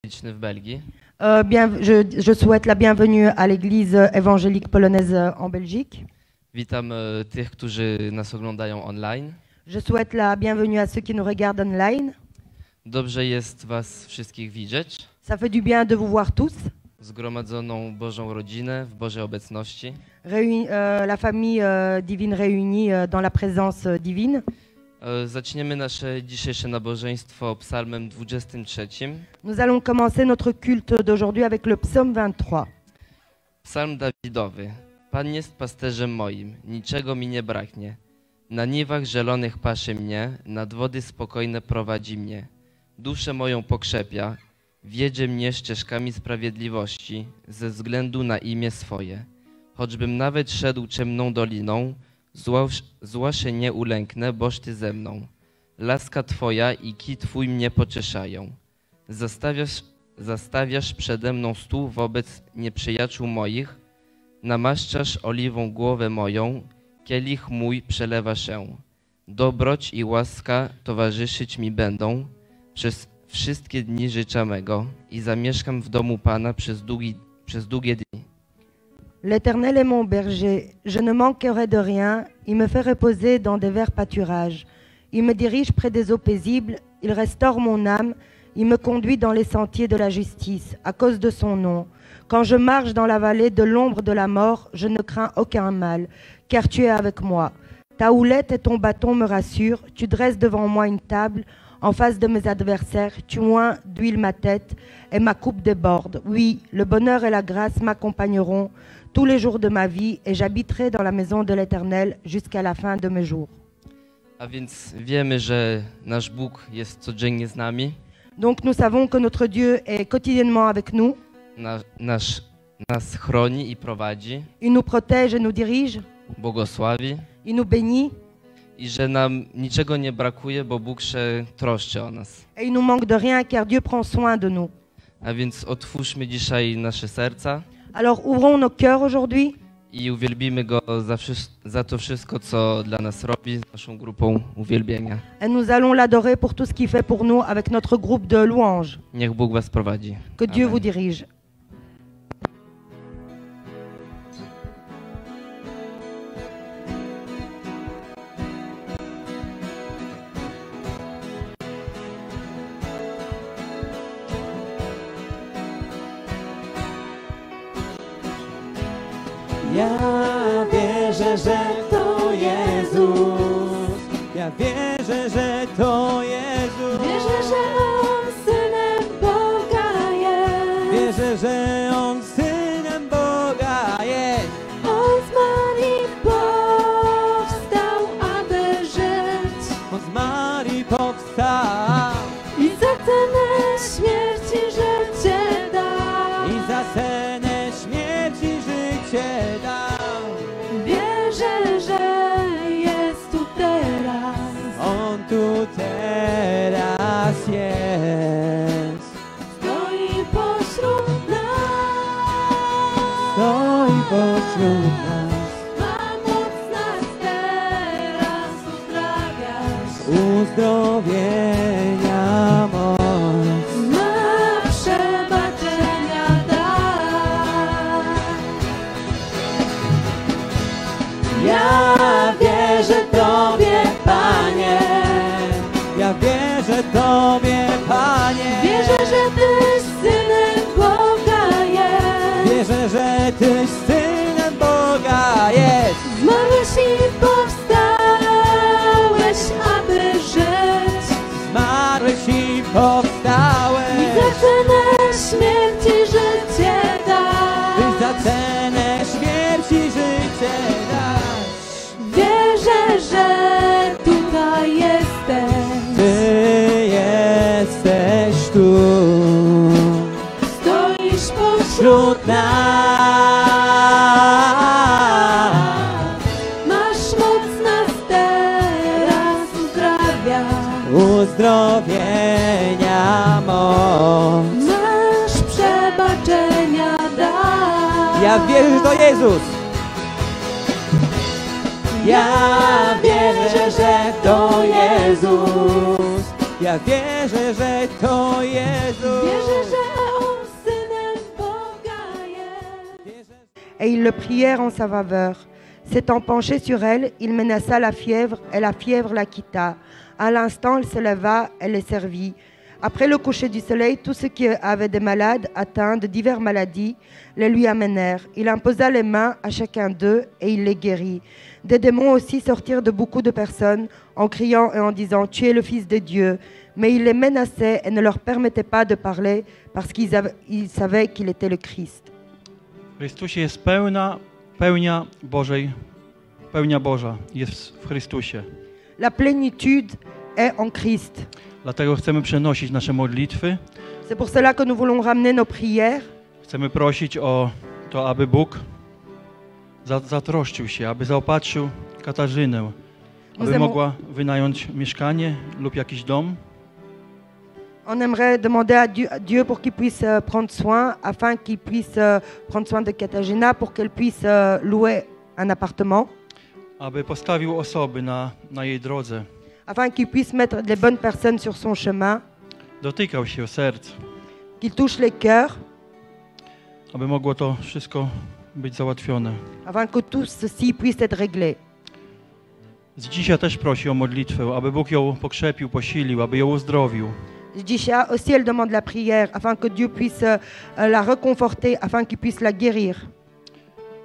w Belgii. Je souhaite la bienvenue à l'église évangélique polonaise en Belgique. Witam tych, którzy nas oglądają online. Je souhaite la bienvenue à ceux qui nous regardent online. Dobrze jest was wszystkich widzieć. Ça fait du bien de vous voir tous. Zgromadzoną Bożą rodzinę w Bożej obecności. La famille divine réunie dans la présence divine. Zaczniemy nasze dzisiejsze nabożeństwo psalmem 23. Nous allons commencer notre culte d'aujourd'hui avec le psaume 23. Psalm Dawidowy. Pan jest pasterzem moim, niczego mi nie braknie. Na niwach zielonych paszy mnie, nad wody spokojne prowadzi mnie. Duszę moją pokrzepia, wiedzie mnie ścieżkami sprawiedliwości, ze względu na imię swoje. Choćbym nawet szedł ciemną doliną, zła się nie ulęknę, boż Ty ze mną. Laska Twoja i kij Twój mnie pocieszają. Zastawiasz przede mną stół wobec nieprzyjaciół moich, namaszczasz oliwą głowę moją, kielich mój przelewa się. Dobroć i łaska towarzyszyć mi będą przez wszystkie dni życia mego i zamieszkam w domu Pana przez długie dni. L'Éternel est mon berger, je ne manquerai de rien, il me fait reposer dans des verts pâturages. Il me dirige près des eaux paisibles, il restaure mon âme, il me conduit dans les sentiers de la justice, à cause de son nom. Quand je marche dans la vallée de l'ombre de la mort, je ne crains aucun mal, car tu es avec moi. Ta houlette et ton bâton me rassurent, tu dresses devant moi une table, en face de mes adversaires, tu oins d'huile ma tête et ma coupe déborde. Oui, le bonheur et la grâce m'accompagneront tous les jours de ma vie et j'habiterai dans la maison de l'Éternel jusqu'à la fin de mes jours. A więc wiemy, że nasz Bóg jest codziennie z nami. Donc nous savons que notre Dieu est quotidiennement avec nous. Nas chroni i prowadzi. Il nous protège et nous dirige. Błogosławi. Il nous bénit. I że nam niczego nie brakuje, bo Bóg się troszczy o nas. Et il nous manque de rien car Dieu prend soin de nous. A więc otwórzmy dzisiaj nasze serca. Alors ouvrons nos cœurs aujourd'hui. I uwielbimy Go za to wszystko, co dla nas robi, z naszą grupą uwielbienia. Et nous allons l'adorer pour tout ce qu'il fait pour nous avec notre groupe de louanges. Niech Bóg was prowadzi. Que Dieu Amen. vous dirige. Ja wierzę, że to Jezus. Ja wierzę, że to Jezus. Wierzę, że On Synem Boga jest. Wierzę, że On Synem Boga jest. On z Marii powstał, aby żyć. On z Marii powstał. I za cenę śmierci życie dał. I za cenę śmierci życie dał. Wierzę, że jest tu teraz. On tu teraz jest. Stoi pośród nas. Stoi pośród nas. Ma moc nas teraz uzdrawiać. Uzdrowienia moc. Ma przebaczenia dać. Ja wierzę Tobie, Panie. Ja wierzę Tobie, Panie. Wierzę, że Tyś Synem Boga jest. Wierzę, że Tyś Synem Boga jest. Zmarłeś i powstałeś, aby żyć. Zmarłeś i powstałeś. I za cenę śmierci życie dać. Ty za cenę śmierci życie dasz. Wierzę, że tutaj jesteś. Ty jesteś tu. Stoisz pośród Wśród nas. Masz moc nas teraz uzdrawiać. Uzdrowienia moc. Masz przebaczenia dać. Ja wierzę, że to Jezus. Ja wierzę, że to Jezus. Ja wierzę, że to Jezus. Wierzę, że et ils le prièrent en sa faveur. S'étant penché sur elle, il menaça la fièvre, et la fièvre la quitta. À l'instant, elle se leva, elle les servit. Après le coucher du soleil, tous ceux qui avaient des malades atteints de diverses maladies les lui amenèrent. Il imposa les mains à chacun d'eux et il les guérit. Des démons aussi sortirent de beaucoup de personnes en criant et en disant « Tu es le Fils de Dieu ». Mais il les menaçait et ne leur permettait pas de parler parce qu'ils savaient qu'il était le Christ. W Chrystusie jest pełnia Boża jest w Chrystusie. La plénitude est en Christ. Dlatego chcemy przenosić nasze modlitwy. C'est pour cela que nous voulons ramener nos prières. Chcemy prosić o to, aby Bóg zatroszczył się, aby zaopatrzył Katarzynę, aby mogła wynająć mieszkanie lub jakiś dom. On aimerait demander à Dieu pour qu'il puisse prendre soin, afin qu'il puisse prendre soin de Katarzyna, pour qu'elle puisse louer un appartement, Aby postawił osoby na jej drodze, afin qu'il puisse mettre les bonnes personnes sur son chemin, dotykał się serc, qu'il touche les cœurs, aby mogło to wszystko być załatwione. afin que tout ceci puisse être réglé. Z dzisiaj też prosi o modlitwę, aby Bóg ją pokrzepił, posilił, aby ją uzdrowił. Dzisiaj aussi elle demande la prière, afin que Dieu puisse la reconforter, afin qu'il puisse la guérir.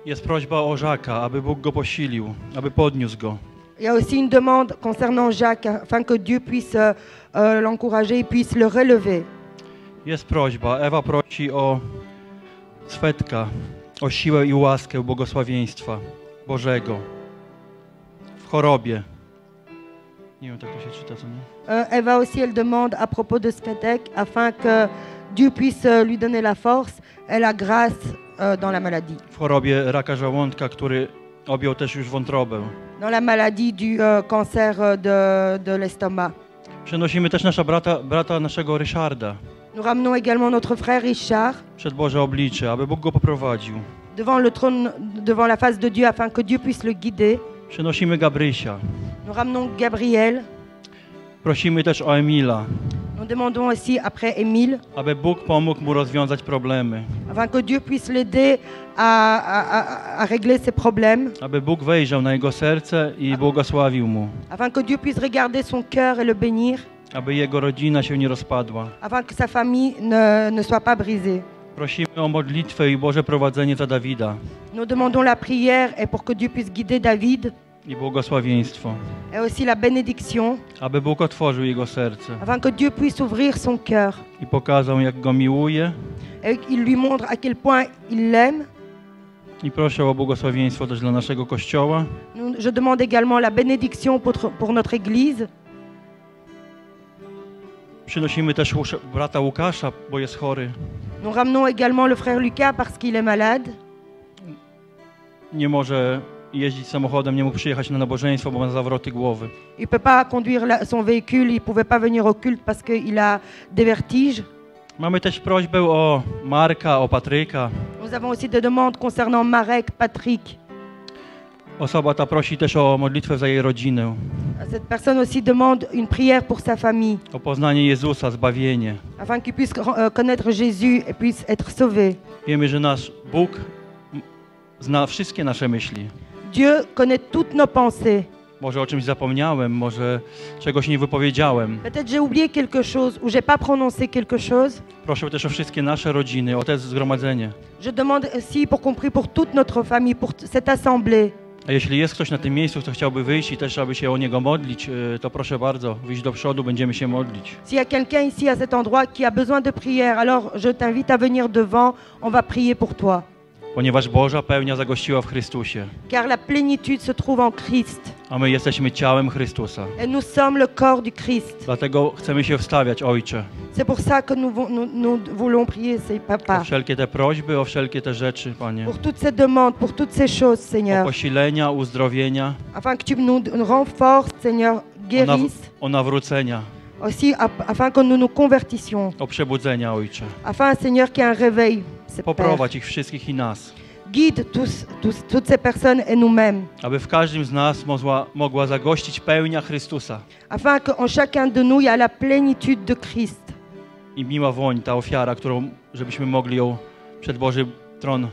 Jest prośba o Żaka, aby Bóg go posilił, aby podniósł go. Il y a aussi une demande concernant Jacques, afin que Dieu puisse l'encourager et puisse le relever. Jest prośba, Ewa prosi o Svetka, o siłę i łaskę błogosławieństwa Bożego w chorobie. Nie wiem, tak to się czyta, co nie? Eva aussi, elle demande à propos de Svetek, afin que Dieu puisse lui donner la force et la grâce dans la maladie. W chorobie raka żołądka, który objął też już wątrobę. Dans la maladie du cancer de l'estomac. Przenosimy też brata naszego Ryszarda Nous ramenons également notre frère Richard przed Boże oblicze, aby Bóg go poprowadził. devant le trône, devant la face de Dieu, afin que Dieu puisse le guider. Przenosimy Gabrysia. Nous ramenons Gabriel. Prosimy też o Emila, Nous demandons aussi après Émile, aby Bóg pomógł mu rozwiązać problemy. afin que Dieu puisse l'aider à régler ses problèmes, Aby Bóg wejrzał na jego serce i błogosławił mu. afin que Dieu puisse regarder son cœur et le bénir, Aby jego rodzina się nie rozpadła. afin que sa famille ne soit pas brisée. Prosimy o modlitwę i Boże prowadzenie za Dawida Nous demandons la prière et pour que Dieu puisse guider David, i błogosławieństwo. et aussi la bénédiction, Aby Bóg otworzył jego serce afin que Dieu puisse ouvrir son cœur i pokazał, jak go miłuje. et qu'il lui montre à quel point il l'aime. I proszę o błogosławieństwo też dla naszego Kościoła. Je demande également la bénédiction pour notre Église. Przynosimy też brata Łukasza, bo jest chory. Nous ramenons également le frère Lucas parce qu'il est malade. Nie może jeździć samochodem, nie mógł przyjechać na nabożeństwo, bo ma zawroty głowy. Il ne peut pas conduire son véhicule, il ne pouvait pas venir au culte parce qu'il a des vertiges. Mamy też prośbę o Marka, o Patryka. Nous avons aussi des demandes concernant Marek, Patrick. Osoba ta prosi też o modlitwę za jej rodzinę, Cette personne aussi demande une prière pour sa famille, o poznanie Jezusa, zbawienie. afin qu'il puisse connaître Jésus et puisse être sauvé. Wiemy, że nasz Bóg zna wszystkie nasze myśli. Dieu connaît toutes nos pensées. Może o czymś zapomniałem, może czegoś nie wypowiedziałem. Peut-être j'ai oublié quelque chose ou j'ai pas prononcé quelque chose. Proszę też o wszystkie nasze rodziny, o to zgromadzenie. Je demande aussi pour compris pour toute notre famille, pour cette assemblée. A jeśli jest ktoś na tym miejscu, kto chciałby wyjść i też aby się o niego modlić, to proszę bardzo, wyjść do przodu, będziemy się modlić. S'il y a quelqu'un ici à cet endroit qui a besoin de prière, alors je t'invite à venir devant, on va prier pour toi. Ponieważ Boża pełnia zagościła w Chrystusie, Car la plénitude se trouve en Christ. a my jesteśmy ciałem Chrystusa. Et nous sommes le corps du Christ. Dlatego chcemy się wstawiać, Ojcze, C'est pour ça que nous voulons prier, c'est o Papa. wszelkie te prośby, o wszelkie te rzeczy, Panie. Pour toutes ces demandes, pour toutes ces choses, O Seigneur. posilenia, uzdrowienia, Afin que tu nous renforces, Seigneur, guérisses. o nawrócenia, Aussi, afin que nous nous convertissions. o przebudzenia, Ojcze. Afin, Seigneur, qu'il y ait un réveil, c'est Père. Poprowadź ich wszystkich i nas, Guide toutes ces personnes et nous-mêmes. aby w każdym z nas mogła zagościć pełnia Chrystusa Afin qu'en chacun de nous, il y a la plénitude de Christ. i miła woń, ta ofiara, żebyśmy mogli ją przed Boży tron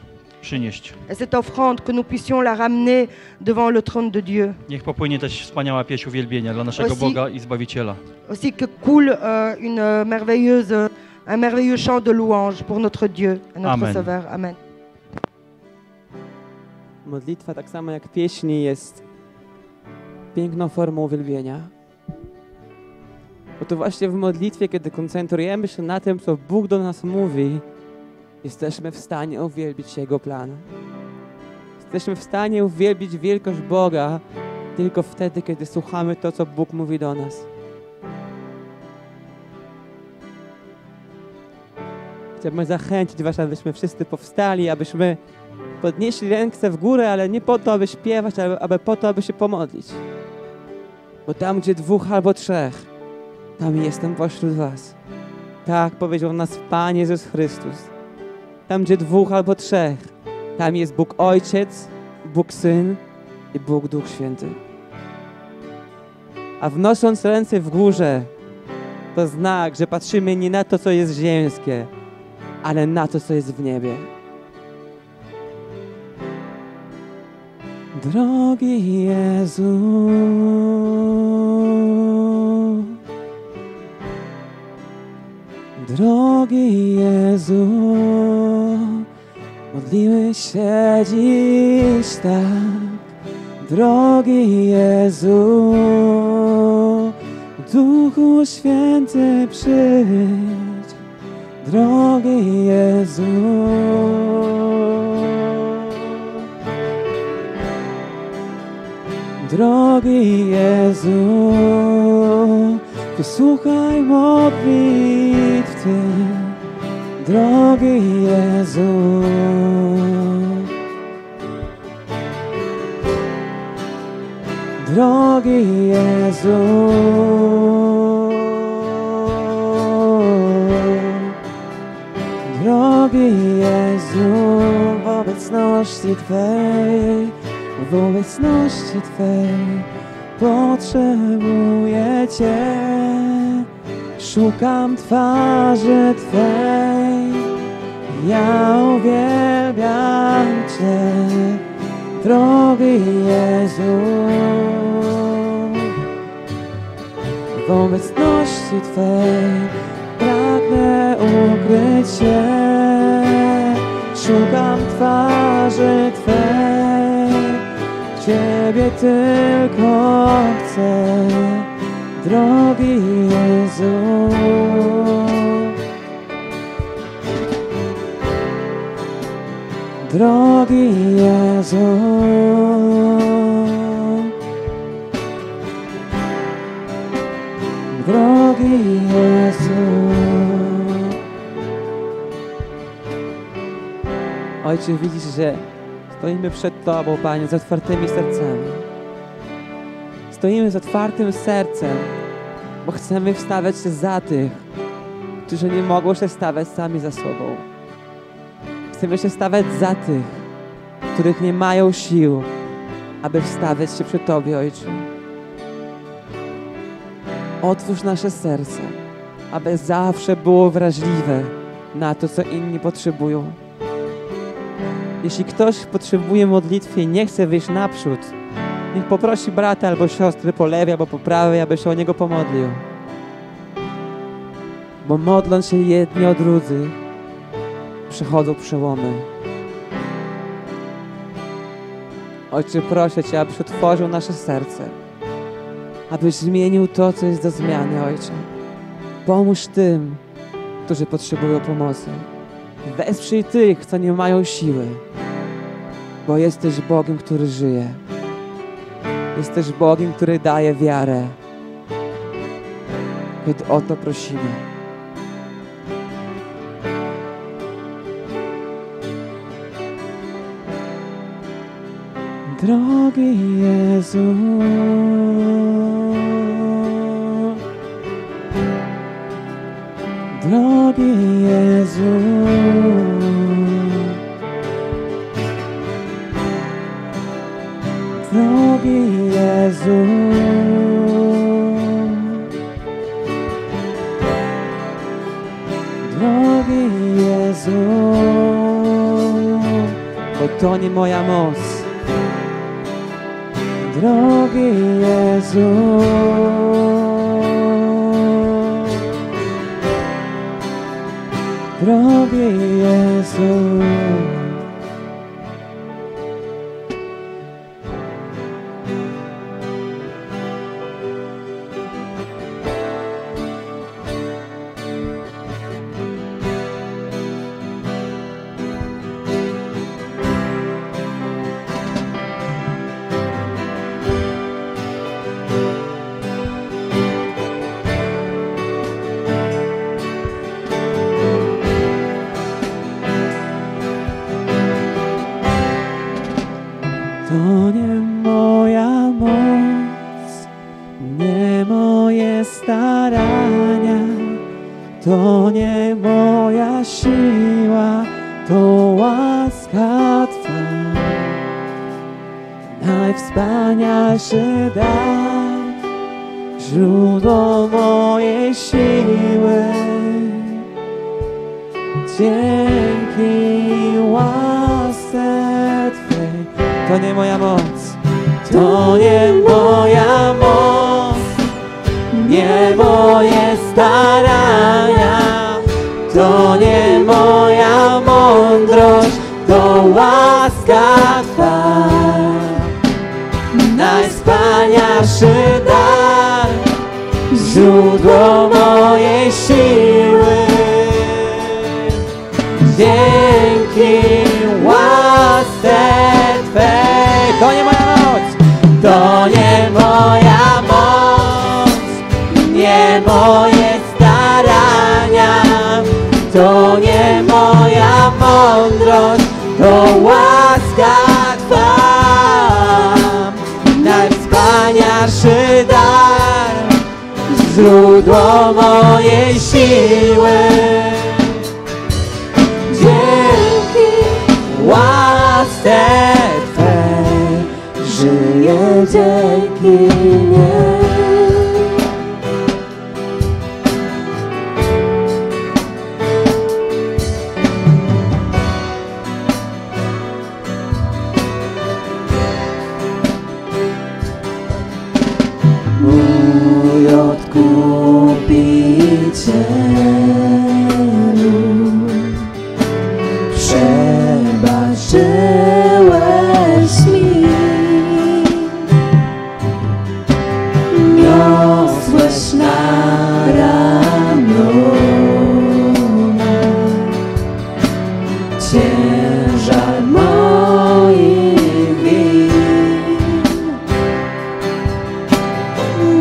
przynieść. Et cette offrande, que nous puissions la ramener devant le trône de Dieu. Niech popłynie też wspaniała pieśń uwielbienia dla naszego Aussi- Boga i Zbawiciela. Aussi que coule un merveilleux chant de louange pour notre Dieu et notre Amen. Sauveur. Amen. Modlitwa, tak samo jak pieśni, jest piękną formą uwielbienia. Bo to właśnie w modlitwie, kiedy koncentrujemy się na tym, co Bóg do nas mówi, jesteśmy w stanie uwielbić Jego plan. Jesteśmy w stanie uwielbić wielkość Boga tylko wtedy, kiedy słuchamy to, co Bóg mówi do nas. Chciałbym zachęcić Was, abyśmy wszyscy powstali, abyśmy podnieśli ręce w górę, ale nie po to, aby śpiewać, ale po to, aby się pomodlić. Bo tam, gdzie 2 albo 3, tam jestem pośród was. Tak powiedział nas Pan Jezus Chrystus. Tam, gdzie 2 albo 3, tam jest Bóg Ojciec, Bóg Syn i Bóg Duch Święty. A wnosząc ręce w górze, to znak, że patrzymy nie na to, co jest ziemskie, ale na to, co jest w niebie. Drogi Jezu, drogi Jezu, modlimy się dziś tak. Drogi Jezu, Duchu Święty przyjdź. Drogi Jezu, drogi Jezu, wysłuchaj modlitw tych. Drogi Jezu, drogi Jezu, drogi Jezu, w obecności Twej, w obecności Twej potrzebuję Cię. Szukam twarzy Twej, ja uwielbiam Cię, drogi Jezu. W obecności Twej pragnę ukryć się. Szukam twarzy Twej, Ciebie tylko chcę, drogi Jezu. Drogi Jezu, drogi Jezu. Ojcze, widzisz, że stoimy przed Tobą, Panie, z otwartymi sercami. Stoimy z otwartym sercem, bo chcemy wstawiać się za tych, którzy nie mogą się stawiać sami za sobą. Chcemy się stawiać za tych, których nie mają sił, aby wstawiać się przy Tobie, Ojcze. Otwórz nasze serce, aby zawsze było wrażliwe na to, co inni potrzebują. Jeśli ktoś potrzebuje modlitwy i nie chce wyjść naprzód, niech poprosi brata albo siostry po lewej albo po prawej, aby się o niego pomodlił. Bo modląc się jedni o drudzy, przychodzą przełomy. Ojcze, proszę Cię, abyś otworzył nasze serce, abyś zmienił to, co jest do zmiany, Ojcze. Pomóż tym, którzy potrzebują pomocy. Wesprzyj tych, co nie mają siły, bo jesteś Bogiem, który żyje. Jesteś Bogiem, który daje wiarę, kiedy o to prosimy. Drogi Jezu, drogi Jezu, drogi Jezu, drogi Jezu, to nie moja moc. Drogi Jezu, drogi Jezu, to nie moja moc, nie moje starania, to nie moja siła, to łaska Twa. Najwspanialszy dar, źródło mojej siły. Dzięki łasce Twej. To nie moja moc, to nie moja moc, nie moje starania, to nie moja mądrość, to łaska Twa. Najwspanialszy dar, źródło mojej siły. Dzięki łasce Twej. To nie moja moc, to nie moja moc, nie moje starania, to nie moja mądrość, to łaska Twa. Najwspanialszy dar, źródło mojej siły. Dzięki łasce Twej żyję, dzięki niej. Mój Odkupicielu, przebaczyłeś mi, niosłeś na ramionach ciężar moich win.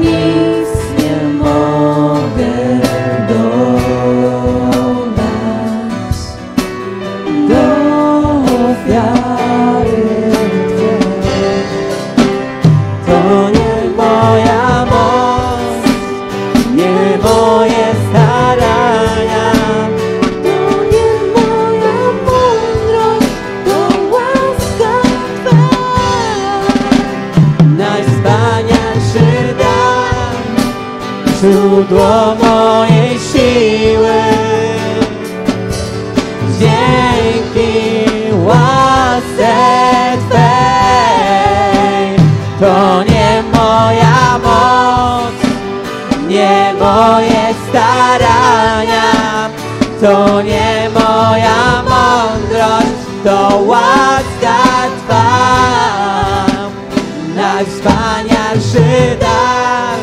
Nic nie mogę dodać do ofiary Twej. To nie moja moc, nie moje starania, to nie moja mądrość, to łaska Twa. Najwspanialszy dar, źródło mojej siły. Dzięki łasce Twej. To nie moja moc, nie moje starania, to nie moja mądrość, to łaska Twa. Najwspanialszy dar,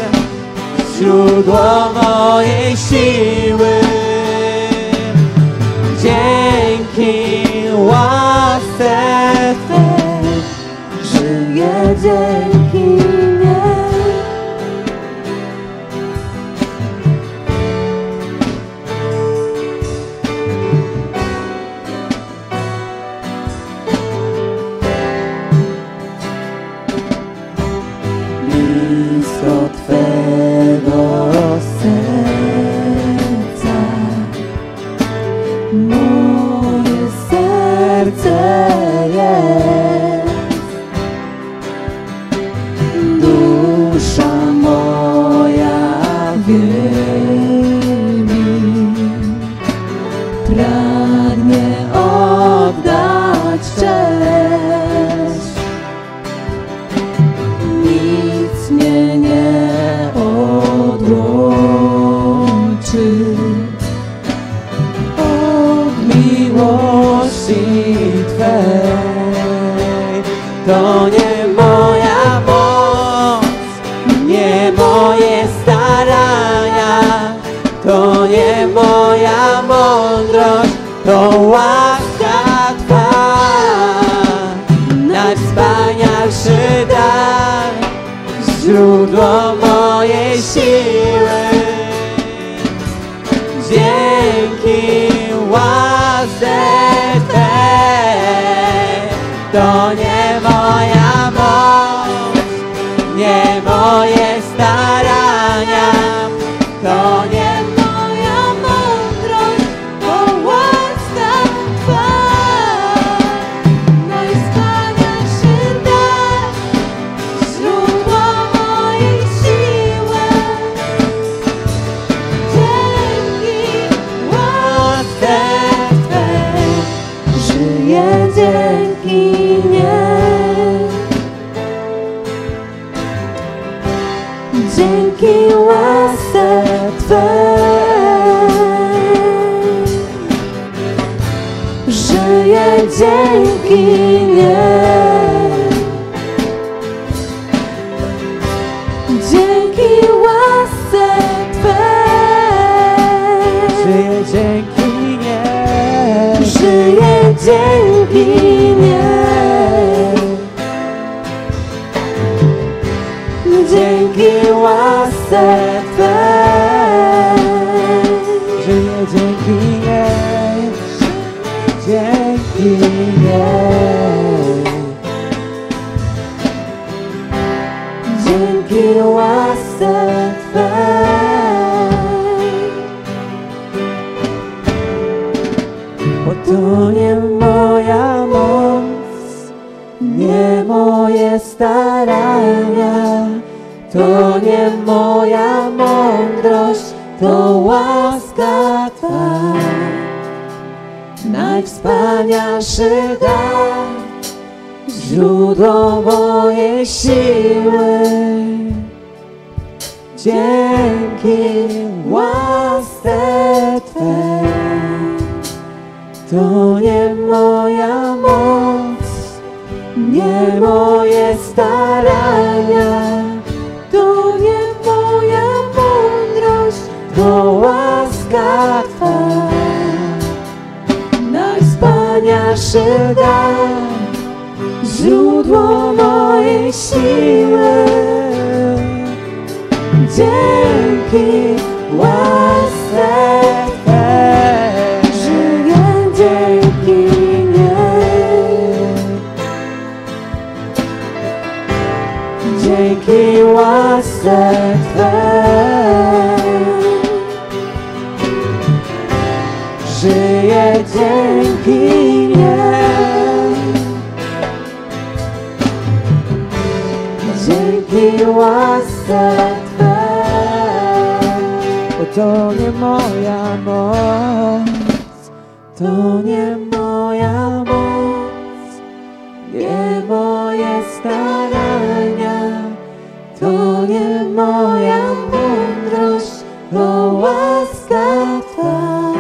źródło mojej siły. Dzięki łasce Twej żyję, dzięki niej. Blisko Twego serca moje serce jest. dzięki łasce Twej. To nie moja moc, nie moje starania, to nie Moja mądrość, to łaska Twa. Najwspanialszy dar, źródło mojej siły. Dzięki łasce Twej żyję dzięki niej. Dzięki łasce Twej żyję dzięki niej. Dzięki łasce Twej żyję dzięki niej. żyję dzięki niej. Dzięki łasce Twej Żyję dzięki niej. Dzięki niej. dzięki łasce Twej. Bo to nie moja moc, nie moje starania, to nie moja mądrość, to łaska Twa. Najwspanialszy dar, źródło mojej siły. Dzięki łasce Twej. To nie moja moc, nie moje starania, to nie moja mądrość, to łaska Twa. Najwspanialszy dar, źródło mojej siły. Dzięki łasce Twej żyję dzięki niej. Dzięki łasce Twej żyję dzięki niej. Dzięki łasce Twej. Bo to nie moja moc, to nie moja moc, nie moje starania, to nie moja mądrość, to łaska Twa.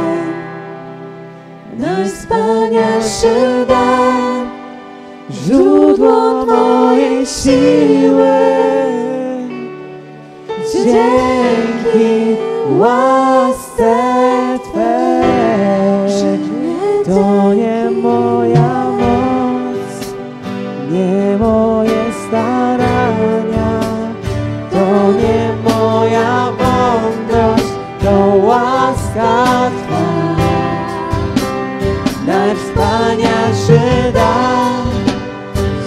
Najwspanialszy dar, źródło mojej siły. Dzięki łasce Twej. To nie moja moc, nie moje starania, to nie moja mądrość, to łaska Twa. Najwspanialszy dar,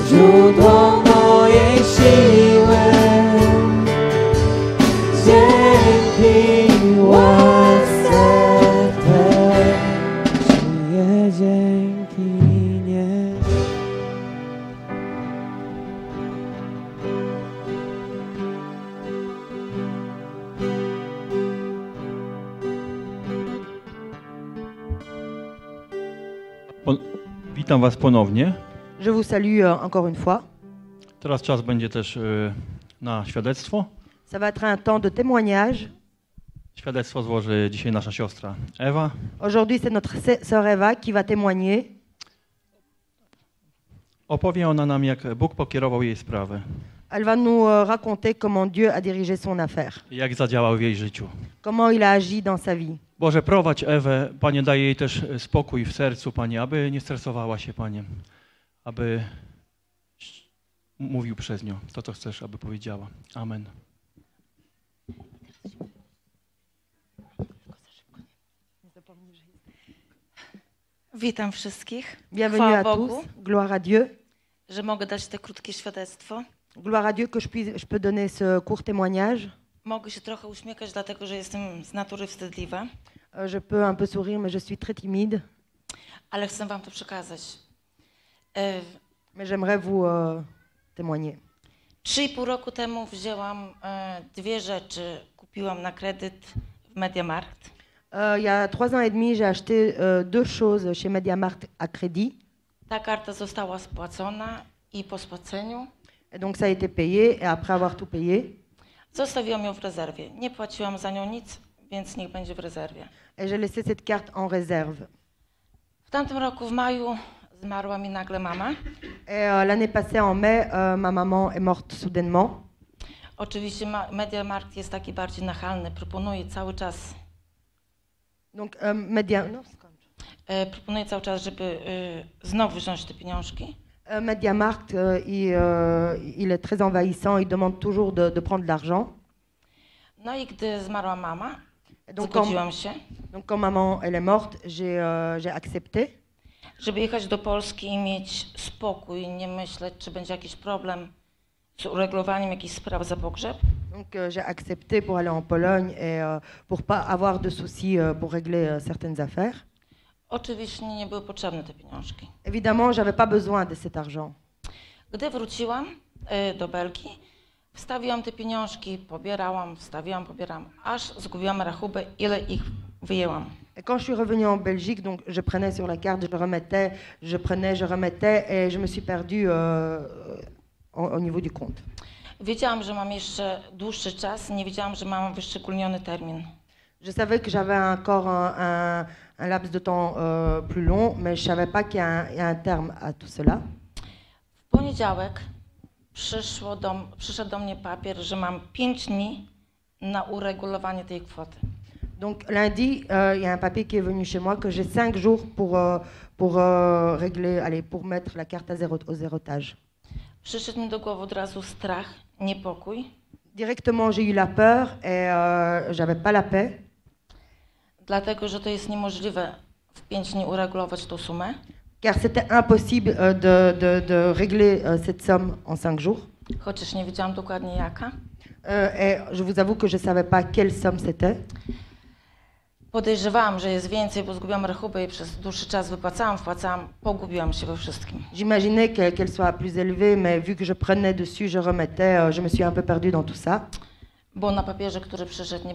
źródło mojej siły. Dzięki łasce Twej żyję dzięki niej. Witam Was ponownie. Je vous salue encore une fois. Teraz czas będzie też na świadectwo. Ça va être un temps de témoignage. Świadectwo złoży dzisiaj nasza siostra Ewa. Aujourd'hui, c'est notre sœur Eva qui va témoigner. Opowie ona nam, jak Bóg pokierował jej sprawę, Elle va nous raconter comment Dieu a dirigé son affaire, jak zadziałał w jej życiu. comment il a agi dans sa vie. Boże, prowadź Ewę, Panie, daj jej też spokój w sercu, Panie, aby nie stresowała się, Panie, aby mówił przez nią to, co chcesz, aby powiedziała. Amen. Witam wszystkich. Bienvenue Chwała à Bogu, tous. Gloire à Dieu. że mogę dać te krótkie świadectwo. Gloire à Dieu que je peux donner ce court témoignage. Mogę się trochę uśmiechać, dlatego że jestem z natury wstydliwa, Je peux un peu sourire, mais je suis très timide. ale chcę wam to przekazać. Mais j'aimerais vous témoigner. 3,5 roku temu wzięłam dwie rzeczy, kupiłam na kredyt w Mediamarkt. Il y a 3 ans et demi, j'ai acheté 2 choses chez Mediamarkt à crédit. Ta karta została spłacona i po spłaceniu Et donc ça a été payé et après avoir tout payé, zostawiłam ją w rezerwie. Nie płaciłam za nią nic, więc niech będzie w rezerwie. et j'ai laissé cette carte en réserve. W tamtym roku w maju zmarła mi nagle mama. Et l'année passée, en mai, ma maman est morte soudainement. Oczywiście Mediamarkt jest taki bardziej nachalny, proponuje cały czas, Donc proponuje cały czas, żeby znowu wziąć te pieniążki. Mediamarkt, il est très envahissant, il demande toujours de prendre de l'argent. No i gdy zmarła mama, Donc zgodziłam się, quand maman elle est morte, j'ai accepté. żeby jechać do Polski i mieć spokój, nie myśleć, czy będzie jakiś problem z uregulowaniem jakichś spraw za pogrzeb. Donc j'ai accepté pour aller en Pologne et pour pas avoir de soucis pour régler certaines affaires. Oczywiście nie były potrzebne te pieniążki. Évidemment, j'avais pas besoin de cet argent. Gdy wróciłam do Belgii, wstawiłam te pieniążki, pobierałam, wstawiłam, pobierałam, aż zgubiłam rachubę, ile ich wyjęłam. Et quand je suis revenue en Belgique, donc je prenais sur la carte, je remettais, je prenais, je remettais, et je me suis perdue au niveau du compte. Wiedziałam, że mam jeszcze dłuższy czas, nie wiedziałam, że mam wyszczególniony termin. Je savais que j'avais encore un laps de temps plus long, mais je savais pas qu'il y a un terme à tout cela. W poniedziałek przyszedł do mnie papier, że mam 5 dni na uregulowanie tej kwoty. Donc lundi, il y a un papier qui est venu chez moi que j'ai 5 jours pour régler, allez, pour mettre la carte au zérotage. Przyszedł mi do głowy od razu strach, niepokój. Directement, j'ai eu la peur et j'avais pas la paix. Dlatego, że to jest niemożliwe w 5 dni uregulować tą sumę. Car c'était impossible de régler cette somme en 5 jours. Chociaż nie wiedziałam dokładnie jaka. Et je vous avoue que je ne savais pas quelle somme c'était. Podejrzewałam, że jest więcej, bo zgubiłam rachubę i przez dłuższy czas wpłacałam, pogubiłam się we wszystkim. J'imaginais qu'elle soit plus élevée, mais vu que je prenais dessus, je remettais, je me suis un peu perdue dans tout ça. Bo na papierze, który przyszedł, nie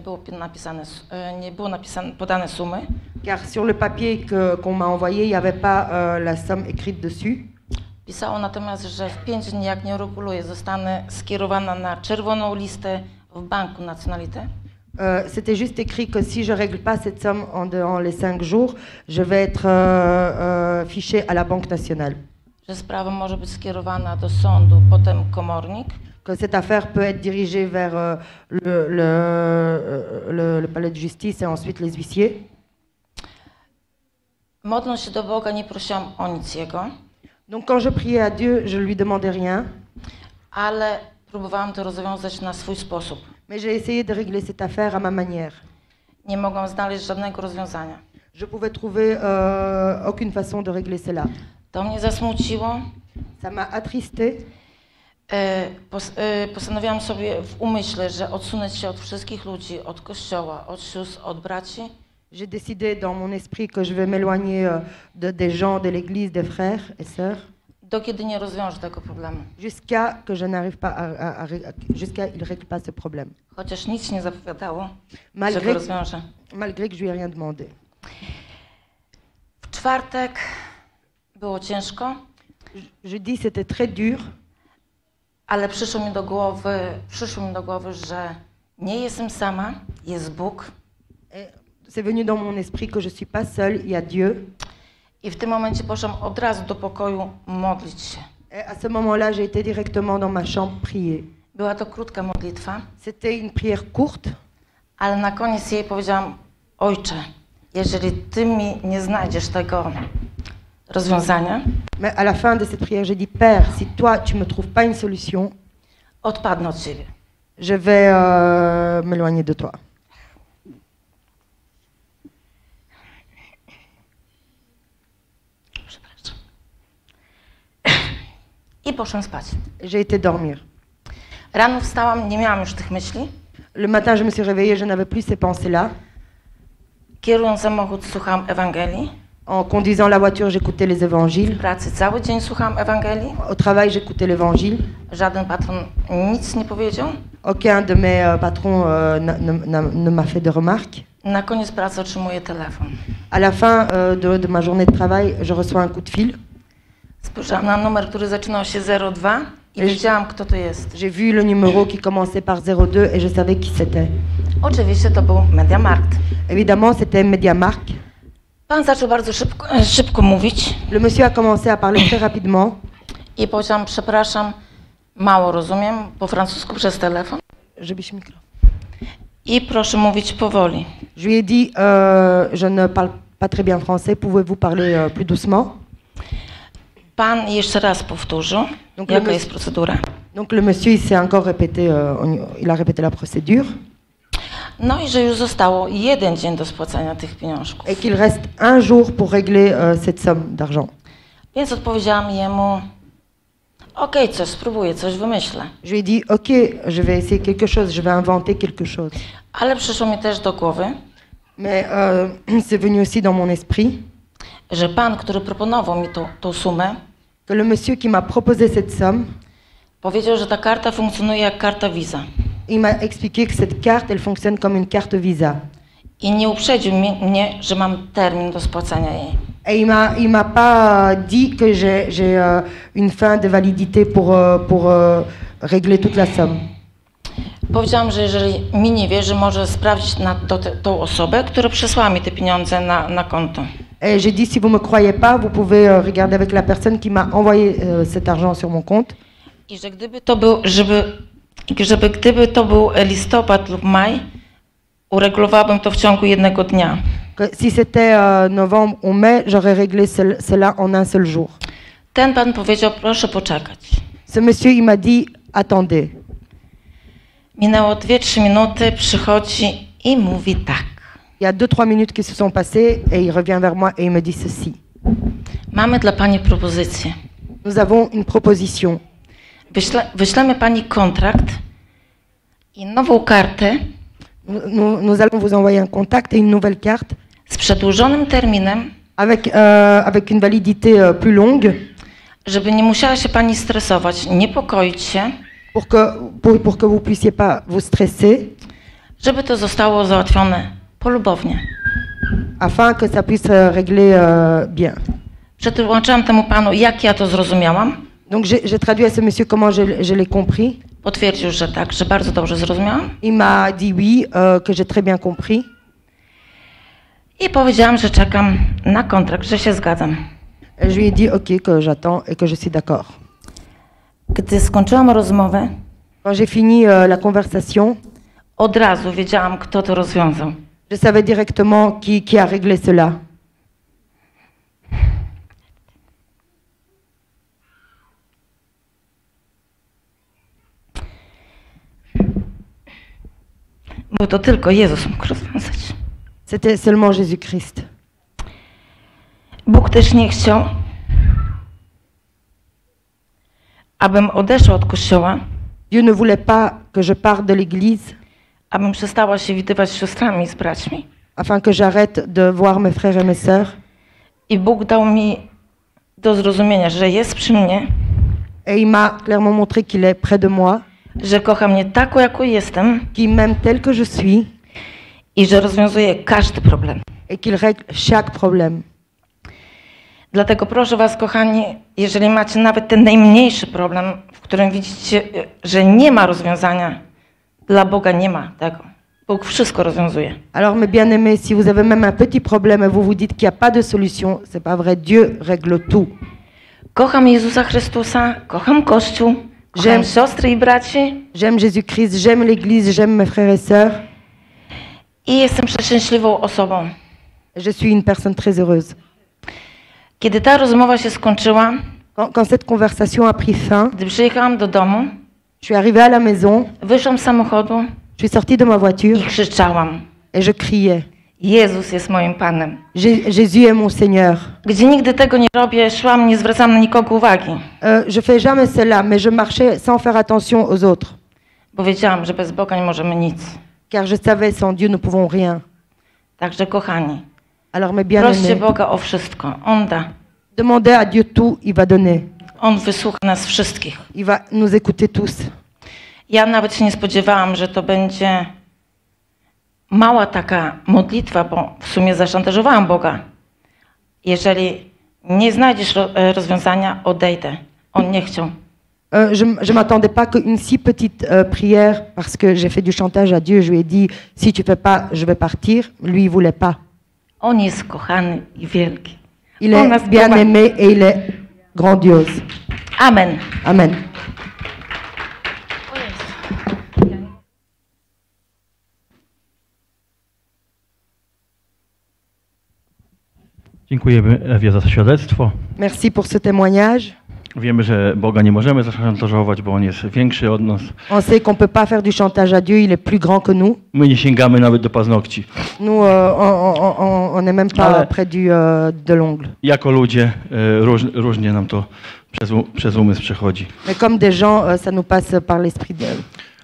było podane sumy. Car sur le papier qu'on m'a envoyé, il n'y avait pas la somme écrite dessus. Pisało natomiast, że w 5 dni, jak nie ureguluję, zostanę skierowana na czerwoną listę w Banku Nationalité. C'était juste écrit que si je ne règle pas cette somme dans les 5 jours, je vais être fichée à la Banque nationale. Że sprawa może być skierowana do sądu, potem komornik. Que cette affaire peut être dirigée vers le palais de justice et ensuite les huissiers. Modląc się do Boga, nie prosiłam o nic Jego. Donc quand je priais à Dieu, je ne lui demandais rien. Ale próbowałam to rozwiązać na swój sposób. Mais j'ai essayé de régler cette affaire à ma manière. Nie mogłam znaleźć żadnego rozwiązania. Je pouvais trouver aucune façon de régler cela. To mnie zasmuciło. Ça m'a attristé. Postanowiłam sobie w umyśle, że odsunę się od wszystkich ludzi, od kościoła, od sióstr, od braci. J'ai décidé dans mon esprit que je vais m'éloigner des gens de l'église, des frères et sœurs. Do kiedy nie rozwiążę tego problemu. Jusqu'à que je n'arrive pas jusqu'à il règle pas ce problème. Chociaż nic nie zapowiadało, że go rozwiążę. Malgré que je lui ai rien demandé. W czwartek było ciężko. Jeudi c'était très dur. Ale przyszło mi do głowy, że nie jestem sama, jest Bóg. C'est venu dans mon esprit que je suis pas seule, il y a Dieu. I w tym momencie poszłam od razu do pokoju modlić się. Et à ce moment-là, j'ai été directement dans ma chambre prier. Była to krótka modlitwa. C'était une prière courte. Ale na koniec jej powiedziałam: Ojcze, jeżeli Ty mi nie znajdziesz tego rozwiązania, mais à la fin de cette prière, j'ai dit Père, si toi tu me trouves pas une solution, odpadnę od Ciebie. Je vais m'éloigner de toi. i poszłam spać. J'ai été dormir. Rano wstałam, nie miałam już tych myśli. Le matin, je me suis réveillée, je n'avais plus ces pensées-là. Kierując samochód, słuchałam Ewangelii. En conduisant la voiture, j'écoutais les W évangiles. pracy cały dzień słuchałam Ewangelii. Au travail, j'écoutais l'évangile. Żaden patron nic nie powiedział. Aucun de mes patrons ne m'a fait de remarques. Na koniec pracy otrzymuję telefon. À la fin de ma journée de travail, je reçois un coup de fil. Spojrzałam na numer, który zaczynał się 02 i wiedziałam, kto to jest. J'ai vu le numéro qui commençait par 02 et je savais qui c'était. Oczywiście to był Mediamarkt. Évidemment, c'était MediaMarkt. Pan zaczął bardzo szybko mówić Le monsieur a commencé à parler très rapidement. i powiedziałam, przepraszam, mało rozumiem po francusku przez telefon Je biche micro. i proszę mówić powoli. Je lui ai dit, je ne parle pas très bien français, pouvez-vous parler plus doucement? Pan jeszcze raz powtórzył, jaka jest procedura. Donc le monsieur, il s'est encore répété, il a répété la procédure. No i że już zostało 1 dzień do spłacenia tych pieniążków. Et qu'il reste un jour pour régler cette somme d'argent. Więc odpowiedziałam jemu, okej, coś spróbuję, coś wymyślę. Je lui ai dit, ok, je vais essayer quelque chose, je vais inventer quelque chose. Ale przyszło mi też do głowy, Mais c'est venu aussi dans mon esprit że pan, który proponował mi tą sumę, que le monsieur qui m'a proposé cette somme, powiedział, że ta karta funkcjonuje jak karta Visa. il m'a expliqué que cette carte, elle fonctionne comme une carte Visa. I nie uprzedził mnie, że mam termin do spłacania jej. Et il m'a pas dit que j'ai une fin de validité pour régler toute la somme. Powiedziałam, że jeżeli mi nie wierzy, może sprawdzić tą osobę, która przesłała mi te pieniądze na konto. Et j'ai dit, si vous ne me croyez pas, vous pouvez regarder avec la personne qui m'a envoyé cet argent sur mon compte. I że gdyby to był listopad lub maj, uregulowałabym to w ciągu 1 dnia. Que si c'était novembre ou mai, j'aurais réglé cela en un seul jour. Ten pan powiedział, proszę poczekać. Ce monsieur, il m'a dit, attendez. Minęło 2-3 minuty, przychodzi i mówi tak. Il y a 2-3 minutes qui se sont passées et il revient vers moi et il me dit ceci. Mamy dla pani propozycję. Nous avons une proposition. Wyślemy pani kontrakt i nową kartę Nous allons vous envoyer un contact et une nouvelle carte z przedłużonym terminem, avec une validité plus longue żeby nie musiała się pani stresować, niepokoić się, pour que vous puissiez pas vous stresser, żeby to zostało załatwione polubownie. afin que ça puisse régler bien. Przetłumaczyłam temu panu, jak ja to zrozumiałam. Donc j'ai traduit à ce monsieur comment je l'ai compris. Potwierdził, że tak, że bardzo dobrze zrozumiałam. Il m'a dit oui, que j'ai très bien compris. I powiedziałam, że czekam na kontrakt, że się zgadzam. Et je lui ai dit ok, que j'attends et que je suis d'accord. Gdy skończyłam rozmowę, Quand j'ai fini la conversation, od razu wiedziałam, kto to rozwiązał. je savais directement qui a réglé cela. Bo to tylko Jezus mógł rozwiązać. C'était seulement Jésus-Christ. Bóg też nie chciał, abym odeszła od kościoła, Dieu ne voulait pas que je parte de l'église, abym przestała się widywać z siostrami i z braćmi. afin que j'arrête de voir mes frères et mes sœurs. I Bóg dał mi do zrozumienia, że jest przy mnie, Et il m'a clairement montré qu'il est près de moi, że kocha mnie taką, jaką jestem qu'il m'aime tel que je suis i że rozwiązuje każdy problem. et qu'il règle chaque problème. Dlatego proszę was, kochani, jeżeli macie nawet ten najmniejszy problem, w którym widzicie, że nie ma rozwiązania, dla Boga nie ma tego. Bóg wszystko rozwiązuje. Alors mes bien-aimés, si vous avez même un petit problème et vous vous dites qu'il n'y a pas de solution, c'est pas vrai, Dieu règle tout. Kocham Jezusa Chrystusa, kocham Kościół, kocham siostry i braci J'aime Jésus-Christ, j'aime l'église, j'aime mes frères et sœurs. i jestem przeszczęśliwą osobą. Je suis une personne très heureuse. Kiedy ta rozmowa się skończyła, Quand cette conversation a pris fin, gdy przyjechałam do domu, je suis arrivée à la maison, wyszłam z samochodu je suis sortie de ma voiture i krzyczałam. et je criais. Jezus jest moim Panem. Jésus est mon Seigneur. Gdzie nigdy tego nie robię, szłam, nie zwracam na nikogo uwagi. Je fais jamais cela, mais je marchais sans faire attention aux autres. Bo wiedziałam, że bez Boga nie możemy nic. Car je savais, sans Dieu, nous ne pouvons rien. Także kochani, Alors mes proście bien-aimés, Boga o wszystko. On da. demandez à Dieu tout, il va donner. On wysłucha nas wszystkich. Il va nous écouter tous. Ja nawet się nie spodziewałam, że to będzie mała taka modlitwa, bo w sumie zaszantażowałam Boga. Jeżeli nie znajdziesz rozwiązania, odejdę. On nie chciał. Je ne m'attendais pas qu'une si petite prière, parce que j'ai fait du chantage à Dieu. Je lui ai dit, si tu fais pas, je vais partir. Lui, il voulait pas. On jest kochany i wielki. Il On nas est bien kocha. aimé et il est grandiose. Amen. Amen. Dziękujemy Ewie za to świadectwo. Merci pour ce témoignage. Wiemy, że Boga nie możemy zaszantażować, bo On jest większy od nas. On sait qu'on peut pas faire du chantage à Dieu, il est plus grand que nous. My nie sięgamy nawet do paznokci. Nous, on n'est même pas Ale- près de l'ongle. Jako ludzie różnie nam to przez umysł przechodzi. Mais comme des gens, ça nous passe par l'esprit.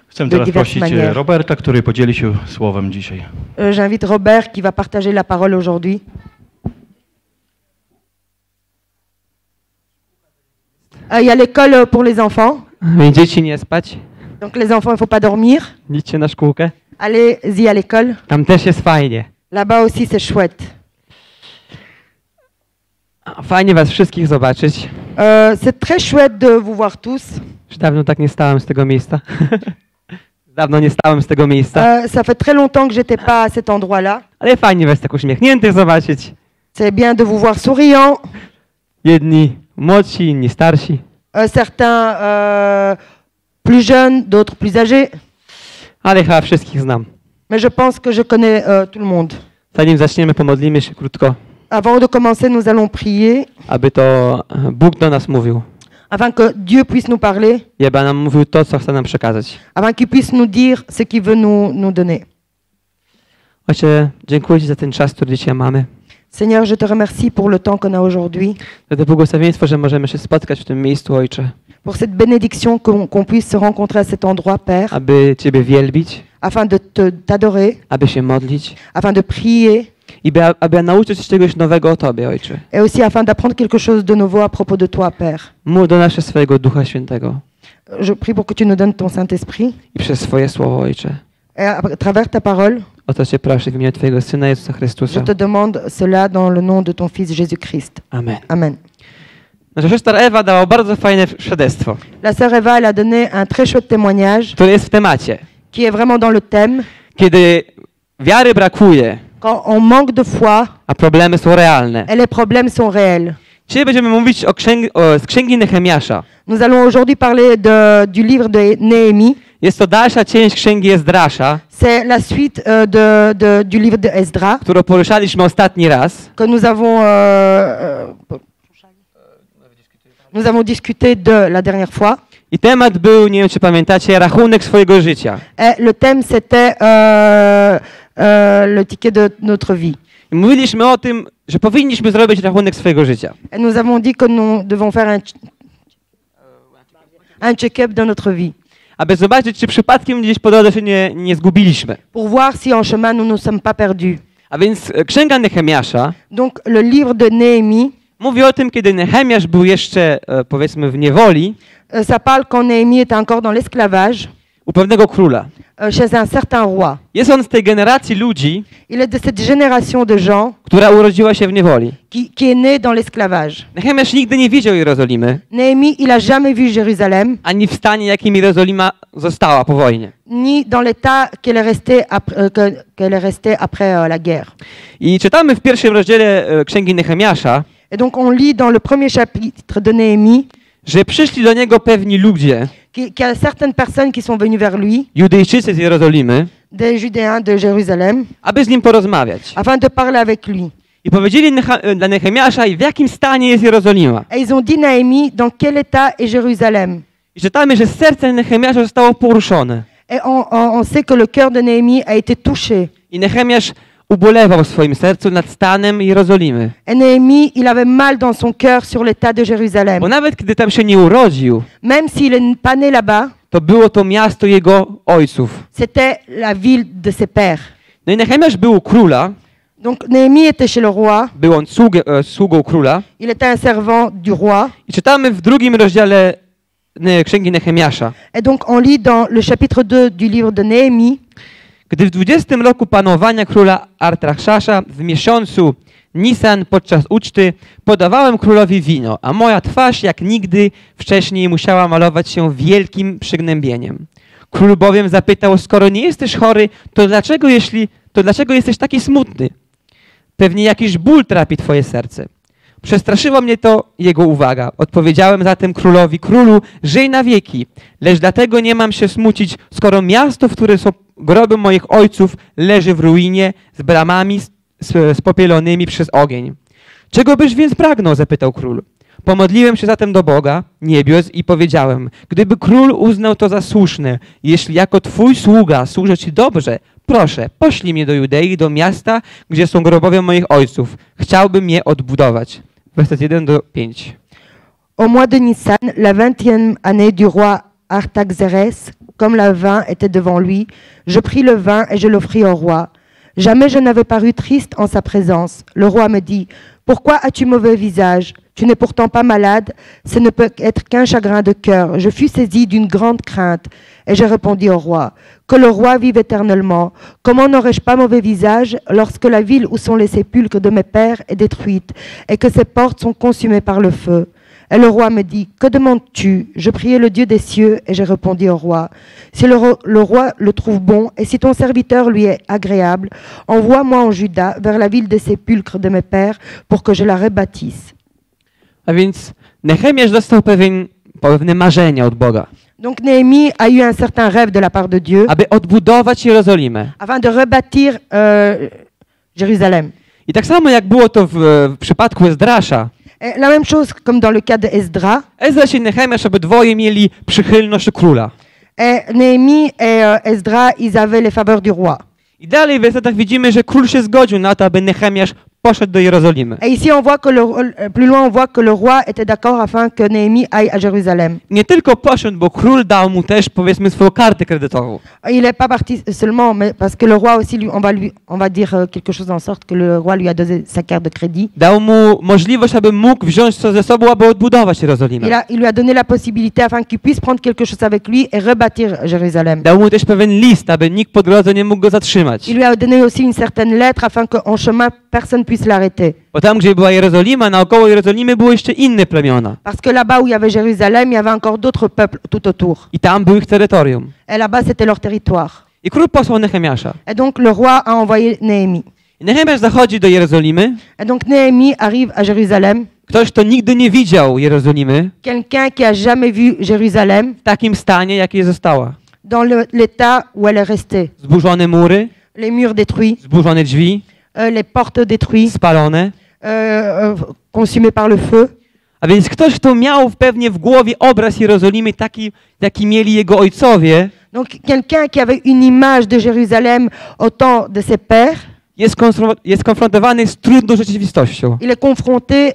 Chcę de teraz diverses prosić manières. Roberta, który podzieli się słowem dzisiaj. J'invite Robert qui va partager la parole aujourd'hui. Il y a l'école pour les enfants. Dzieci nie spać, Donc les enfants, il ne faut pas dormir. idźcie na szkółkę. Allez-y à l'école. Tam też jest fajnie. Là-bas aussi, c'est chouette. Fajnie was wszystkich zobaczyć. C'est très chouette de vous voir tous. Już dawno tak nie stałem z tego miejsca. Dawno nie stałem z tego miejsca. Ça fait très longtemps que j'étais pas à cet endroit-là. Ale fajnie was tak uśmiechniętych zobaczyć. C'est bien de vous voir souriants. Jedni młodsi, inni starsi. Certains plus jeunes, d'autres plus âgés. Ale chyba wszystkich znam. Mais je pense que je connais tout le monde. Zanim zaczniemy, pomodlimy się krótko, Avant de commencer, nous allons prier aby to Bóg do nas mówił. afin que Dieu puisse nous parler, I aby nam mówił to, co chce nam przekazać. afin qu'il puisse nous dire ce qu'il veut nous donner. Ojcze, dziękuję Ci za ten czas, który dzisiaj mamy. Seigneur, je te remercie pour le temps qu'on a aujourd'hui, Za to błogosławieństwo, że możemy się spotkać w tym miejscu, Ojcze. pour cette bénédiction qu'on puisse se rencontrer à cet endroit, Père, Aby Ciebie wielbić, afin de t'adorer, aby się modlić afin de prier, i aby nauczyć się czegoś nowego o Tobie, Ojcze. et aussi afin d'apprendre quelque chose de nouveau à propos de toi, Père. Mów do nas przez swojego Ducha Świętego Je prie pour que tu nous donnes ton Saint-Esprit, i przez swoje Słowo, Ojcze. et à travers ta parole, O to Cię proszę w imieniu Twojego Syna Jezusa je Chrystusa. te demande cela dans le nom de ton Fils Jésus-Christ. Amen. Amen. Nasza siostra Ewa dała bardzo fajne świadectwo, La sœur Eva, elle a donné un très chouette témoignage które jest w temacie. qui est vraiment dans le thème. Kiedy wiary brakuje, Quand on manque de foi, a problemy są realne. et les problèmes sont réels. Dzisiaj będziemy mówić z Księgi Nehemiasza. Nous allons aujourd'hui parler du livre de Néhémie. Jest to dalsza część Księgi Ezdrasza, C'est la suite du livre de Esdra którą poruszaliśmy ostatni raz. que nous avons discuté de la dernière fois. I temat był, nie wiem czy pamiętacie, rachunek swojego życia. Et le thème, c'était le ticket de notre vie. I mówiliśmy o tym, że powinniśmy zrobić rachunek swojego życia. Et nous avons dit que nous devons faire un check-up de notre vie Aby zobaczyć, czy przypadkiem gdzieś po drodze się nie zgubiliśmy. pour voir si en chemin nous ne nous sommes pas perdus. A więc Księga Nehemiasza Donc le livre de Néhémie, mówi o tym, kiedy Nehemiasz był jeszcze, powiedzmy, w niewoli ça parle quand Néhémie était encore dans l'esclavage u pewnego króla. chez un certain roi. Jest on z tej generacji ludzi, Il est de cette génération de gens która urodziła się w niewoli. qui est né dans l'esclavage. Nehemiasz nigdy nie widział Jerozolimy, Néhémie, il a jamais vu Jérusalem, ani w stanie, jakim Jerozolima została po wojnie. ni dans l'état qu'elle est restée après la guerre. I czytamy w pierwszym rozdziale Księgi Nehemiasza, Et donc on lit dans le premier chapitre de Néhémie że przyszli do niego pewni ludzie, qu'il y a certaines personnes qui sont venues vers lui, Judejczycy z Jerozolimy, des Judéens de Jérusalem, aby z nim porozmawiać. afin de parler avec lui. I powiedzieli dla Nehemiasza, w jakim stanie jest Jerozolima. Et ils ont dit Néhémie, dans quel état est Jérusalem? I czytamy, że serce Nehemiasza zostało poruszone. Et on sait que le cœur de Néhémie a été touché. I Nehemiasz ubolewał w swoim sercu nad stanem Jerozolimy. Et Néhémie, il avait mal dans son cœur sur l'état de Jérusalem. Bo nawet kiedy tam się nie urodził, Même s'il n'est pas né là-bas, to było to miasto jego ojców. c'était la ville de ses pères. No i Nehemiasz był u króla, Donc Néhémie était chez le roi, był on sługą króla. il était un servant du roi. I czytamy w 2 rozdziale Księgi Nehemiasza. Et donc on lit dans le chapitre 2 du livre de Néhémie, Gdy w 20 roku panowania króla Artaxerxesa w miesiącu Nisan podczas uczty podawałem królowi wino, a moja twarz jak nigdy wcześniej musiała malować się wielkim przygnębieniem. Król bowiem zapytał, skoro nie jesteś chory, to dlaczego jesteś taki smutny? Pewnie jakiś ból trapi twoje serce. Przestraszyła mnie to jego uwaga. Odpowiedziałem zatem królowi, królu, żyj na wieki, lecz dlatego nie mam się smucić, skoro miasto, w którym są groby moich ojców, leży w ruinie z bramami spopielonymi przez ogień. Czego byś więc pragnął? Zapytał król. Pomodliłem się zatem do Boga niebios i powiedziałem, gdyby król uznał to za słuszne, jeśli jako twój sługa służę ci dobrze, proszę, poślij mnie do Judei, do miasta, gdzie są grobowie moich ojców. Chciałbym je odbudować. Werset 1-5. au mois de Nissan, la 20e année du roi Artaxerxès, comme le vin était devant lui, je pris le vin et je l'offris au roi. Jamais je n'avais paru triste en sa présence. Le roi me dit, pourquoi as-tu mauvais visage? Tu n'es pourtant pas malade, ce ne peut être qu'un chagrin de cœur. Je fus saisi d'une grande crainte et j'ai répondu au roi, que le roi vive éternellement. Comment n'aurais-je pas mauvais visage lorsque la ville où sont les sépulcres de mes pères est détruite et que ses portes sont consumées par le feu? Et le roi me dit, que demandes-tu? Je priai le Dieu des cieux et j'ai répondu au roi, si le roi le trouve bon et si ton serviteur lui est agréable, envoie-moi en Juda vers la ville des sépulcres de mes pères pour que je la rebâtisse. A więc Nehemiasz dostał pewne marzenia od Boga, Donc Néhémie a eu un certain rêve de la part de Dieu aby odbudować Jerozolimę. afin de rebâtir Jérusalem. I tak samo jak było to w przypadku Ezdrasza, Et la même chose comme dans le cas de Esdras. Ezdrasz i Nehemiasz obydwoje mieli przychylność u króla. Et Néhémie et Esdras, ils avaient les faveurs du roi. I dalej w wersetach widzimy, że król się zgodził na to, aby Nehemiasz poszedł do Jerozolimy. Et ici, on voit que plus loin, on voit que le roi était d'accord afin que Néhémie aille à Jérusalem. Nie tylko poszedł, bo król dał mu też, powiedzmy, swoją kartę kredytową. Il n'est pas parti seulement, mais parce que le roi aussi, on va dire quelque chose en sorte que le roi lui a donné sa carte de crédit. Dał mu możliwość, aby mógł wziąć co ze sobą, aby odbudować Jerozolimę. Il lui a donné la possibilité afin qu'il puisse prendre quelque chose avec lui et rebâtir Jérusalem. Dał mu też pewien list, aby nikt po drodze nie mógł go zatrzymać. Il lui a donné aussi une certaine lettre afin qu'en chemin, personne puisse l'arrêter. Bo tam, gdzie była Jerozolima, naokoło Jerozolimy były jeszcze inne plemiona. Parce que là-bas où il y avait Jérusalem, il y avait encore d'autres peuples tout autour. I tam był ich terytorium. Et là-bas, c'était leur territoire. I król posłał Nehemiasza. Et donc le roi a envoyé Néhémie. I Nehemiasz zachodzi do Jerozolimy. Et donc Néhémie arrive à Jérusalem. Ktoś, kto nigdy nie widział Jerozolimy, Quelqu'un qui a jamais vu Jérusalem w takim stanie, jakiej została. dans l'état où elle est restée. Zburzone mury, Les murs détruits, zburzone drzwi, les portes détruites, spalone. consumées par le feu. A więc ktoś, kto miał pewnie w głowie obraz Jerozolimy taki, jaki mieli jego ojcowie, Donc quelqu'un qui avait une image de Jérusalem au temps de ses pères, jest konfrontowany z trudną rzeczywistością. il est confronté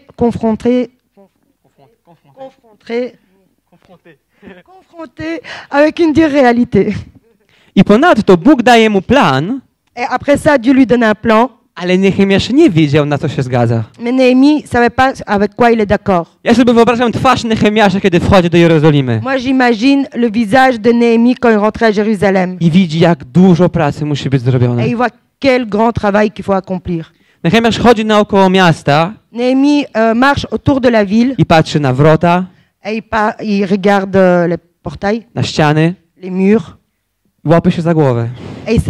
avec une dure réalité. I ponadto Bóg daje mu plan, Et après ça, Dieu lui donne un plan, ale Nehemiasz nie wiedział, na co się zgadza. mais Néhémie ne savait pas avec quoi il est d'accord. Ja sobie wyobrażam twarz Nehemiasza, kiedy wchodzi do Jerozolimy Moi, j'imagine le visage de Néhémie quand il rentrait à Jérusalem. i widzi, jak dużo pracy musi być zrobione. Et il voit quel grand travail qu'il faut accomplir. Nehemiasz chodzi naokoło miasta Néhémie marche autour de la ville i patrzy na wrota, et il regarde les portails, na ściany, les murs, łapie się za głowę. et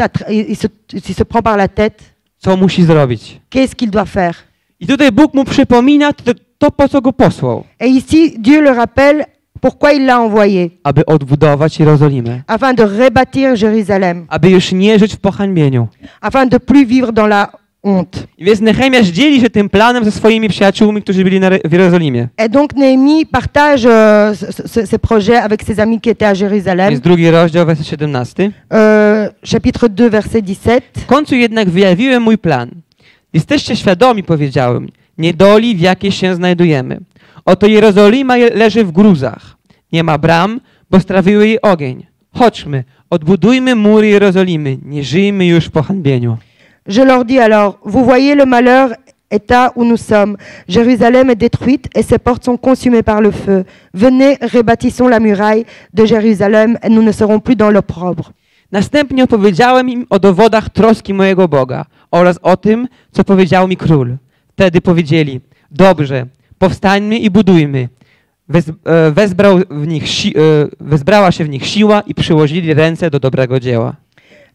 il se prend par la tête. Co musi zrobić? Qu'est-ce qu'il doit faire? I tutaj Bóg mu przypomina to, po co go posłał. Et ici, Dieu le rappelle pourquoi il l'a envoyé. Aby odbudować Jerozolimę. Afin de rebâtir Jérusalem. Aby już nie żyć w pohańbieniu. Afin de plus vivre dans la honte. I więc Nehemiasz dzieli się tym planem ze swoimi przyjaciółmi, którzy byli w Jerozolimie. Et donc Néhémie partage ses projets avec ses amis qui étaient à Jérusalem. Jest 2 rozdział, werset 17. chapitre 2, verset 17. W końcu jednak wyjawiłem mój plan. Jesteście świadomi, powiedziałem, niedoli, w jakiej się znajdujemy. Oto Jerozolima leży w gruzach. Nie ma bram, bo strawiły jej ogień. Chodźmy, odbudujmy mury Jerozolimy, nie żyjmy już w pohańbieniu. Je leur dis alors, vous voyez le malheur état où nous sommes. Jérusalem est détruite et ses portes sont consumées par le feu. Venez, rebâtissons la muraille de Jérusalem et nous ne serons plus dans l'opprobre. Następnie opowiedziałem im o dowodach troski mojego Boga oraz o tym, co powiedział mi król. Wtedy powiedzieli, dobrze, powstańmy i budujmy. Wezbrała się w nich siła i przyłożyli ręce do dobrego dzieła.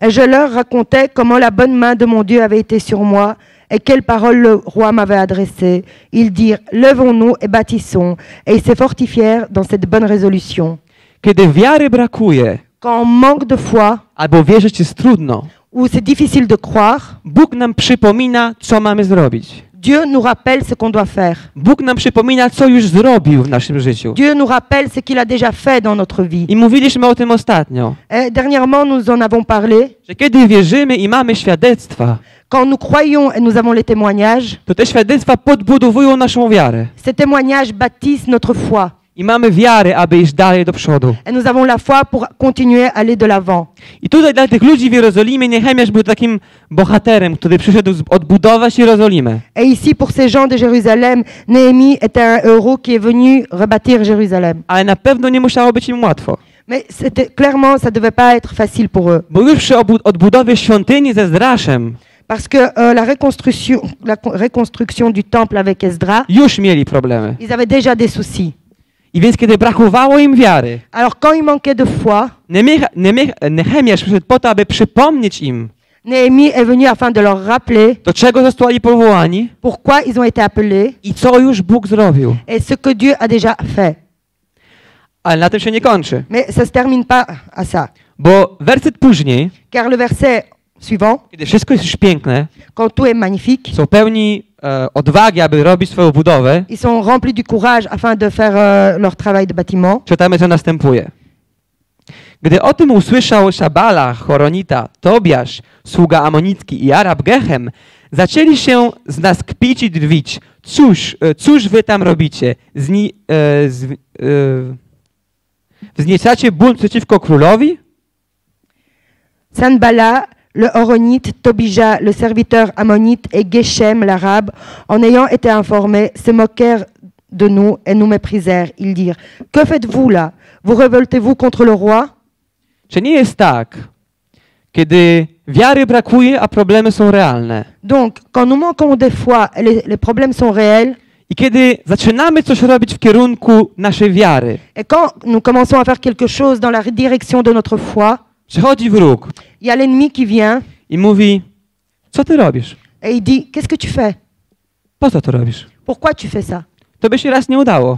Et je leur racontais comment la bonne main de mon Dieu avait été sur moi et quelles paroles le roi m'avait adressées. Ils dirent, levons-nous et bâtissons. Et ils se fortifièrent dans cette bonne résolution. Kiedy wiary brakuje, Quand on manque de foi, albo wierzyć jest trudno, ou c'est difficile de croire, Bóg nam przypomina, co mamy zrobić. Dieu nous rappelle ce qu'on doit faire. Bóg nam przypomina, co już zrobił w naszym życiu. Dieu nous rappelle ce qu'il a déjà fait dans notre vie. I mówiliśmy o tym ostatnio, Et dernièrement, nous en avons parlé. że kiedy wierzymy i mamy świadectwa, Quand nous croyons et nous avons les témoignages, to te świadectwa podbudowują naszą wiarę. ces témoignages bâtissent notre foi. I mamy wiarę, aby iść dalej do przodu. Et nous avons la foi pour continuer à aller de l'avant. I tutaj dla tych ludzi w Jerozolimie Nehemiasz był takim bohaterem, który przyszedł odbudować Jerozolimę. Et ici, pour ces gens de Jérusalem, Néhémie était un héros qui est venu rebâtir Jérusalem. Ale na pewno nie musiało być im łatwo. Mais c'était clairement, ça devait pas être facile pour eux. Bo już przy odbudowie świątyni ze Zdraszem Parce que la reconstruction du temple avec Esdras, już mieli problemy. ils avaient déjà des soucis. I więc kiedy brakowało im wiary, Alors quand il manquait de foi, Nehemiasz przyszedł po to, aby przypomnieć im, Néhémie est venu afin de leur rappeler do czego zostali powołani pourquoi ils ont été appelés i co już Bóg zrobił. et ce que Dieu a déjà fait. Ale na tym się nie kończy. Mais ça se termine pas à ça. Bo werset później, Car le verset suivant, kiedy wszystko jest już piękne, quand tout est magnifique, są pełni odwagi, aby robić swoją budowę, ils sont remplis du courage afin de faire leur travail de bâtiment. czytamy, co następuje. Gdy o tym usłyszał Szabala, Choronita, Tobiasz, sługa Amonicki i Arab Gechem, zaczęli się z nas kpić i drwić. Cóż wy tam robicie? Wzniecacie bunt przeciwko królowi? Sanballat, le Horonite, Tobija, le serviteur ammonite et Geshem, l'arabe, en ayant été informés, se moquèrent de nous et nous méprisèrent. Ils dirent, que faites-vous là? Vous révoltez-vous contre le roi? Czy nie jest tak, kiedy wiary brakuje, a problemy są realne? Donc, quand nous manquons des foi, les problèmes sont réels, I kiedy zaczynamy coś robić w kierunku naszej wiary, et quand nous commençons à faire quelque chose dans la direction de notre foi, przychodzi wróg il y a l'ennemi qui vient i mówi, co ty robisz? et il dit, qu'est-ce que tu fais? Po co to robisz? Pourquoi tu fais ça? To by się raz nie udało.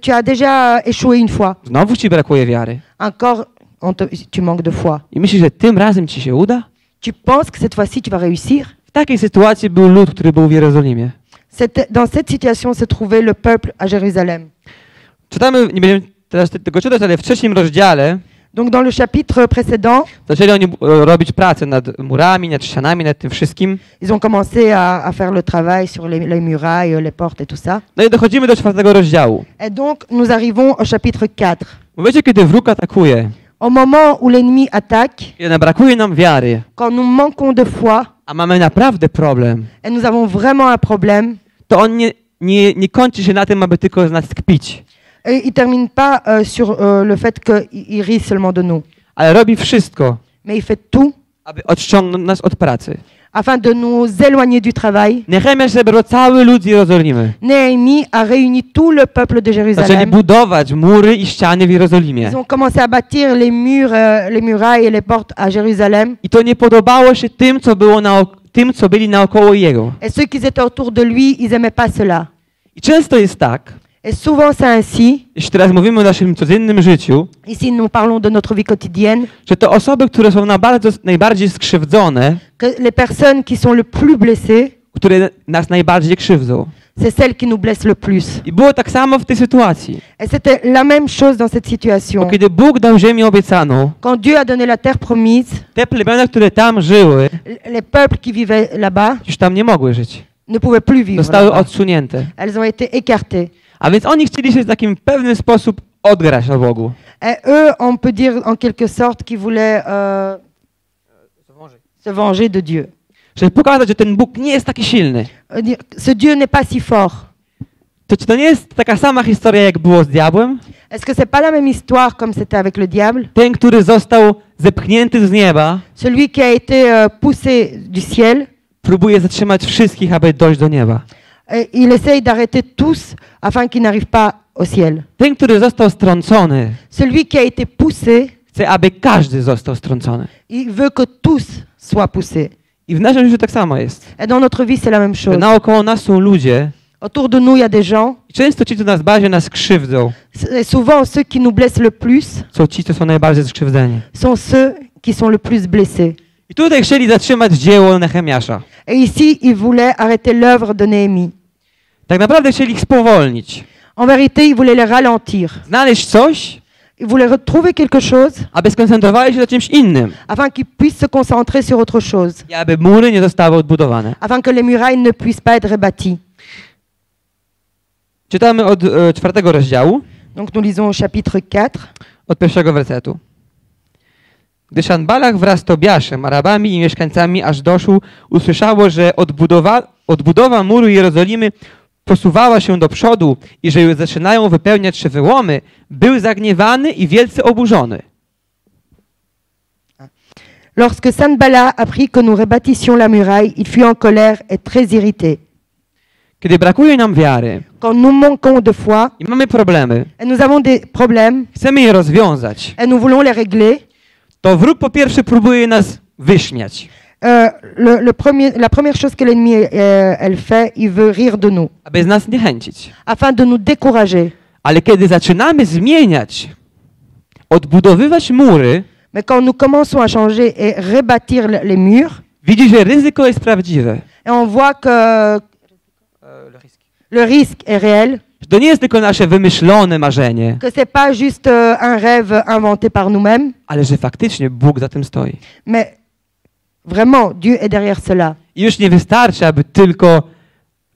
Tu as déjà échoué une fois. Znowu ci brakuje wiary. Encore, tu manques de foi. I myślisz, że tym razem ci się uda? Tu penses que cette fois-ci, tu vas réussir? W takiej sytuacji był lud, który był w Jerozolimie. Dans cette situation se trouvait le peuple à Jérusalem. Czytamy, nie będziemy teraz tego czytać, ale w 3 rozdziale Donc dans le chapitre précédent, zaczęli oni robić pracę nad murami, nad ścianami, nad tym wszystkim. ils ont commencé à faire le travail sur les murailles, les portes et tout ça. No i dochodzimy do 4 rozdziału. Et donc nous arrivons au chapitre 4. Bo wiecie, kiedy wróg atakuje, Au moment où l'ennemi attaque, kiedy brakuje nam wiary, quand nous manquons de foi a mamy naprawdę problem, et nous avons vraiment un problème, to on nie kończy się na tym, aby tylko z nas kpić. et il termine pas sur le fait qu'il rit seulement de nous, Ale robi wszystko, mais il fait tout aby odciągnąć nas od pracy. afin de nous éloigner du travail. Nehemiasz zebrał cały lud z Jerozolimy. Néhémie a réuni tout le peuple de Zaczęli Jérusalem. budować mury i ściany w Jerozolimie. Ils ont commencé à bâtir les murs, les murailles et les portes à Jérusalem. I to nie podobało się tym, co byli naokoło jego. Et ceux qui étaient autour de lui, ils n'aimaient pas cela. I często jest tak, Et souvent c'est ainsi, jeśli teraz mówimy o naszym codziennym życiu, ici nous parlons de notre vie quotidienne, że to osoby, które są najbardziej skrzywdzone, que les personnes qui sont le plus blessées, które nas najbardziej krzywdzą. c'est celle qui nous blesse le plus. I było tak samo w tej sytuacji. Et c'était la même chose dans cette Bo situation. kiedy Bóg dał ziemię obiecaną, Quand Dieu a donné la terre promise, te plemiona, które tam żyły, les peuples qui vivaient là-bas już tam nie mogły żyć. ne pouvaient plus vivre Zostały là-bas. odsunięte. Elles ont été écartées. A więc oni chcieli się w takim pewnym sposób odgrać na Bogu. Et eux, on peut dire en quelque sorte qu'ils voulaient se venger de Dieu. Żeby pokazać, że ten Bóg nie jest taki silny. Dire, ce Dieu n'est pas si fort. To czy to nie jest taka sama historia, jak było z diabłem? Est-ce que c'est pas la même histoire comme c'était avec le diable? Ten, który został zepchnięty z nieba, Celui qui a été poussé du ciel, próbuje zatrzymać wszystkich, aby dojść do nieba. il essaye d'arrêter tous afin qu'ils n'arrivent pas au ciel. Ten, który został strącony, Celui qui a été poussé, chce, aby każdy został strącony. il veut que tous soient poussés. I w naszym życiu tak samo jest. Et dans notre vie, c'est la même Że chose. naokoło nas są ludzie Autour de nous, il y a des gens. i często ci, co nas bardziej nas krzywdzą, Et souvent, ceux qui nous blessent le plus są ci, co są najbardziej skrzywdzeni. sont ceux qui sont le plus blessés. I tutaj chcieli zatrzymać dzieło Nehemiasza. Et ici, ils voulaient arrêter l'œuvre de Néhémie. Tak naprawdę chcieli ich spowolnić. En vérité, ils voulaient les ralentir. Znaleźć coś, Ils voulaient retrouver quelque chose aby skoncentrowali się na czymś innym. afin qu'ils puissent se concentrer sur autre chose, I aby mury nie zostały odbudowane. afin que les murailles ne puissent pas être rebâties. Czytamy od 4 rozdziału, Donc nous lisons au chapitre 4. od 1 wersetu. Gdy Sanbalach wraz z Tobiaszem, Arabami i mieszkańcami Ażdoszu usłyszało, że odbudowa muru Jerozolimy posuwała się do przodu i że już zaczynają wypełniać się wyłomy, był zagniewany i wielce oburzony. Lorsque Sanballat apprit que nous rebâtissions la muraille, il fut en colère et très irrité. Kiedy brakuje nam wiary Quand nous manquons de foi i mamy problemy, et nous avons des problèmes chcemy je rozwiązać, et nous voulons les régler, to wróg po pierwsze próbuje nas wyśmiać, la première chose que l'ennemi elle fait, il veut rire de nous, aby z nas zniechęcić. afin de nous décourager. Ale kiedy zaczynamy zmieniać, odbudowywać mury, Mais quand nous commençons à changer et rebâtir les murs, widzi, że ryzyko jest prawdziwe. et on voit que le risque est réel, Że to nie jest tylko nasze wymyślone marzenie, que c'est pas juste un rêve inventé par nous-mêmes, ale że faktycznie Bóg za tym stoi. mais vraiment Dieu est derrière cela. I już nie wystarczy, aby tylko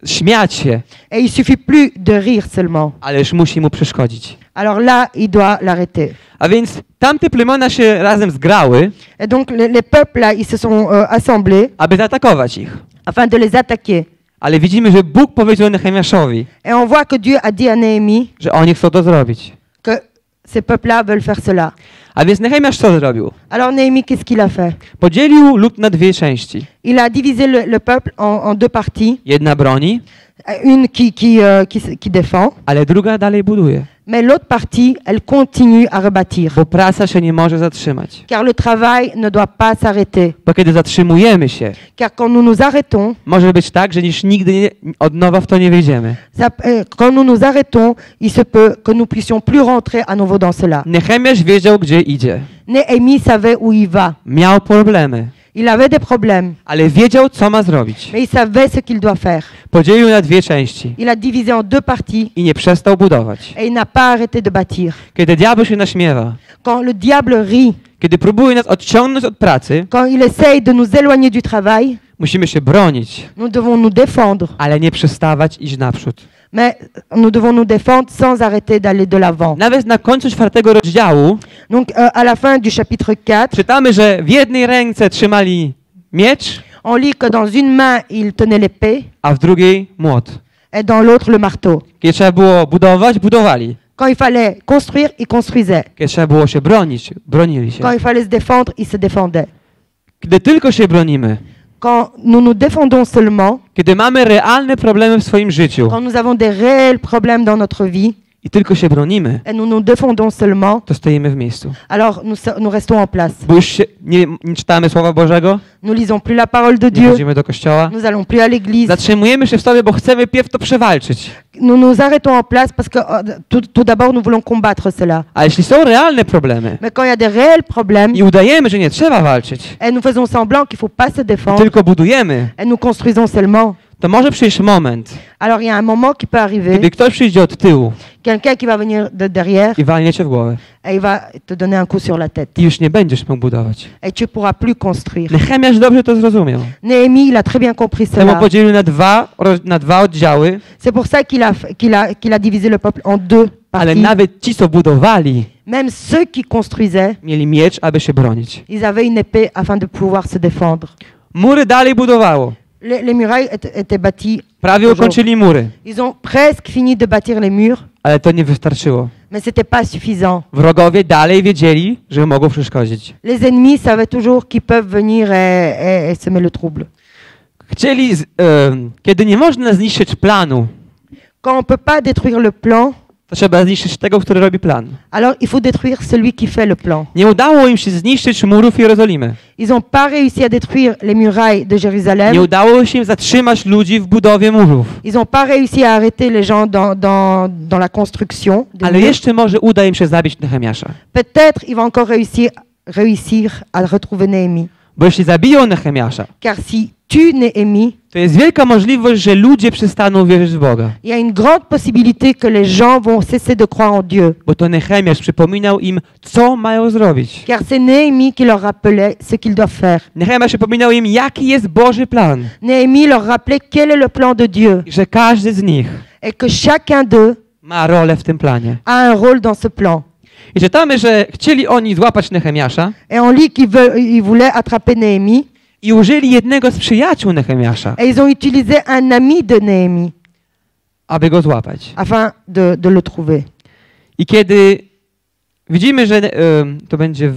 śmiać się, Et il suffit plus de rire seulement. ale już musi mu przeszkodzić. Alors là, il doit l'arrêter. A więc tamte plemiona się razem zgrały, Et donc les peuples là, ils se sont assemblés aby zaatakować ich. afin de les attaquer. Ale widzimy, że Bóg powiedział Nehemiaszowi, Et on voit que Dieu a dit à Néhémie że oni chcą to zrobić. que ces peuples-là veulent faire cela. A więc Nehemiasz co zrobił? Alors Néhémie, qu'est-ce qu'il a fait? Podzielił lud na dwie części. Il a divisé le peuple en deux parties. Jedna broni, Une qui défend, ale druga dalej buduje. mais l'autre partie, elle continue à rebâtir. Bo praca się nie może zatrzymać. Car le travail ne doit pas s'arrêter. Bo kiedy zatrzymujemy się, Car quand nous nous arrêtons, może być tak, że już nigdy od nowa w to nie wejdziemy. quand nous nous arrêtons, il se peut que nous puissions plus rentrer à nouveau dans cela. Nehemiasz wiedział, gdzie idzie. Néhémie savait où il va. Miał problemy, Il avait des problèmes, ale wiedział, co ma zrobić. mais il savait ce qu'il doit faire. Podzielił na dwie części Il a divisé en deux parties i nie przestał budować. et il n'a pas arrêté de bâtir. Kiedy diabeł się naśmiewa, Quand le diable rit, kiedy próbuje nas odciągnąć od pracy, quand il essaye de nous éloigner du travail, musimy się bronić, nous devons nous défendre. ale nie przestawać iść naprzód. Mais nous devons nous défendre sans arrêter d'aller de l'avant. Nawet na końcu 4 rozdziału Donc à la fin du chapitre 4, czytamy, że w jednej ręce trzymali miecz, on lit que dans une main, il tenait l'épée a w drugiej młot. et dans l'autre le marteau. Kiedy trzeba było budować, budowali. Quand il fallait construire, il construisait. Kiedy trzeba było się bronić, bronili się. Quand il fallait se défendre, il se défendait. Kiedy tylko się bronimy, Quand nous nous défendons seulement, kiedy mamy realne problemy w swoim życiu quand nous avons des réels problèmes dans notre vie i tylko się bronimy, et nous nous défendons seulement, to stoimy w miejscu. alors nous restons en place. Bo już nie czytamy Słowa Bożego, Nous lisons plus la parole de nie Dieu, chodzimy do kościoła. nous allons plus à l'église. Zatrzymujemy się w sobie, bo chcemy pierw to przewalczyć. Nous nous arrêtons en place parce que tout d'abord nous voulons combattre cela. A jeśli są realne problemy Mais quand il y a des réels problèmes i udajemy, że nie trzeba walczyć, et nous faisons semblant qu'il ne faut pas se défendre tylko budujemy, et nous construisons seulement, to może przyjść moment, Alors il y a un moment qui peut arriver, kiedy ktoś przyjdzie od tyłu quelqu'un qui va venir de derrière i walnie cię w głowę. et il va te donner un coup sur la tête. I już nie będziesz mógł budować. Et tu pourras plus construire. Nehemiasz dobrze to zrozumiał. Néhémie, il a très bien compris Temu cela. podzielił na dwa oddziały, C'est pour ça qu'il a divisé le peuple en deux ale parties. nawet ci, co budowali, Même ceux qui construisaient, mieli miecz, aby się bronić. ils avaient une épée afin de pouvoir se défendre. Mury dalej budowało. Les murailles étaient bâties. Prawie toujours. ukończyli mury, Ils ont presque fini de bâtir les murs, ale to nie wystarczyło. mais c'était pas suffisant. Wrogowie dalej wiedzieli, że mogą przeszkodzić. Les ennemis savaient toujours qu'ils peuvent venir et semer le trouble. Chcieli, kiedy nie można zniszczyć planu, Quand on peut pas détruire le plan, to trzeba zniszczyć tego, który robi plan. alors il faut détruire celui qui fait le plan. Nie udało im się zniszczyć murów Jerozolimy. Ils n'ont pas réussi à détruire les murailles de Jérusalem. Nie udało się im zatrzymać ludzi w budowie murów. Ils n'ont pas réussi à arrêter les gens dans la construction. des Ale murs. jeszcze może uda im się zabić Nehemiasza. Peut-être ils vont encore réussir à retrouver Néhémie. Bo jeśli zabiją Nehemiasza, Car si tue Néhémie, to jest wielka możliwość, że ludzie przestaną wierzyć w Boga. il y a une grande possibilité que les gens vont cesser de croire en Dieu. Bo to Nehemiasz przypominał im, co mają zrobić. Car c'est Néhémie qui leur rappelait ce qu'ils doivent faire. Nehemiasz przypominał im, jaki jest Boży plan. Néhémie leur rappelait quel est le plan de Dieu I że każdy z nich et que chacun d'eux ma rolę w tym planie. a un rôle dans ce plan. I czytamy, że chcieli oni złapać Nehemiasza Et on lit qu'ils voulaient attraper Néhémie i użyli jednego z przyjaciół Nehemiasza, et ils ont utilisé un ami de Néhémie aby go złapać. afin de le trouver. I kiedy widzimy, że to będzie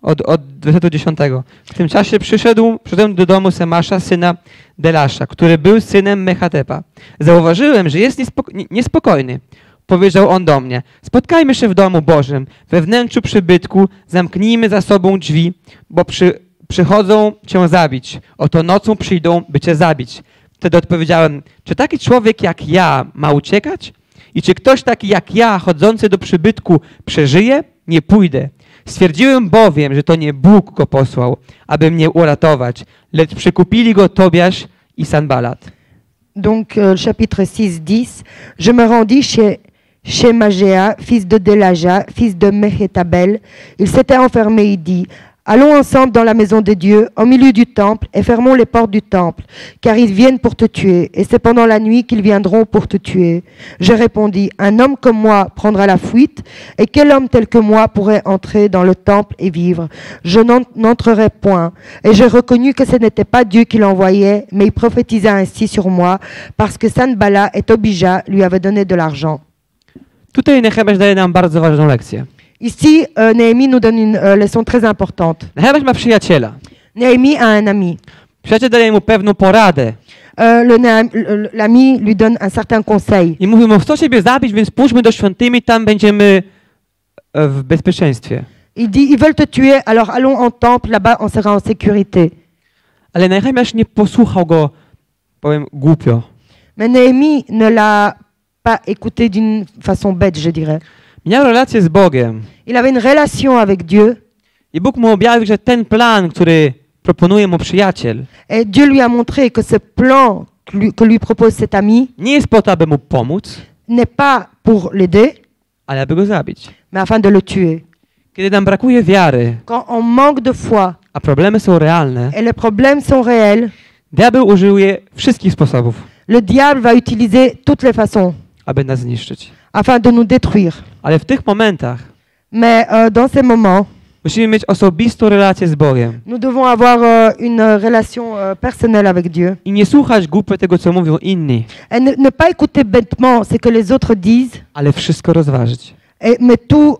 od wersetu 10. W tym czasie przyszedłem do domu Semasza, syna Delasza, który był synem Mechatepa. Zauważyłem, że jest niespokojny. Powiedział on do mnie, spotkajmy się w domu Bożym, we wnętrzu przybytku, zamknijmy za sobą drzwi, bo przychodzą cię zabić. Oto nocą przyjdą, by cię zabić. Wtedy odpowiedziałem, czy taki człowiek jak ja ma uciekać? I czy ktoś taki jak ja, chodzący do przybytku, przeżyje? Nie pójdę. Stwierdziłem bowiem, że to nie Bóg go posłał, aby mnie uratować, lecz przykupili go Tobiasz i Sanballat. Donc, chapitre 6-10, je me rendis chez Magéa, fils de Delaja, fils de Mehetabel. Il s'était enfermé et dit, allons ensemble dans la maison de Dieu, au milieu du temple, et fermons les portes du temple, car ils viennent pour te tuer, et c'est pendant la nuit qu'ils viendront pour te tuer. Je répondis, un homme comme moi prendra la fuite, et quel homme tel que moi pourrait entrer dans le temple et vivre? Je n'entrerai point. Et j'ai reconnu que ce n'était pas Dieu qui l'envoyait, mais il prophétisait ainsi sur moi, parce que Sanballat et Tobija lui avaient donné de l'argent. Tutaj Nehemiasz daje nam bardzo ważną lekcję. Ici, Néhémie nous donne une leçon très importante. Nehemiasz ma przyjaciela. Néhémie a un ami. Przyjaciel daje mu pewną poradę L'ami lui donne un certain conseil. i mówi mu, chcę ciebie zabić, więc pójdźmy do świątyni, tam będziemy w bezpieczeństwie. Il dit, ils veulent te tuer, alors allons en temple, là-bas on sera en sécurité. Ale Nehemiasz nie posłuchał go, powiem, głupio. Mais Néhémie ne l'a pas écouté d'une façon bête, je dirais. Miał relację z Bogiem Il avait une relation avec Dieu, i Bóg mu objawił, że ten plan, który proponuje mu przyjaciel, et Dieu lui a montré que ce plan que lui propose cet ami nie jest po to, aby mu pomóc, n'est pas pour l'aider, ale aby go zabić. mais afin de le tuer. Kiedy nam brakuje wiary, Quand on manque de foi a problemy są realne, et les problèmes sont réels, diabeł użyje wszystkich sposobów, le diable va utiliser toutes les façons aby nas zniszczyć. afin de nous détruire. Ale w tych momentach Mais dans ces moments, musimy mieć osobistą relację z Bogiem nous devons avoir une relation personnelle avec Dieu. i nie słuchać głupio tego, co mówią inni, Et ne pas écouter bêtement ce que les autres disent, ale wszystko rozważyć. mais tout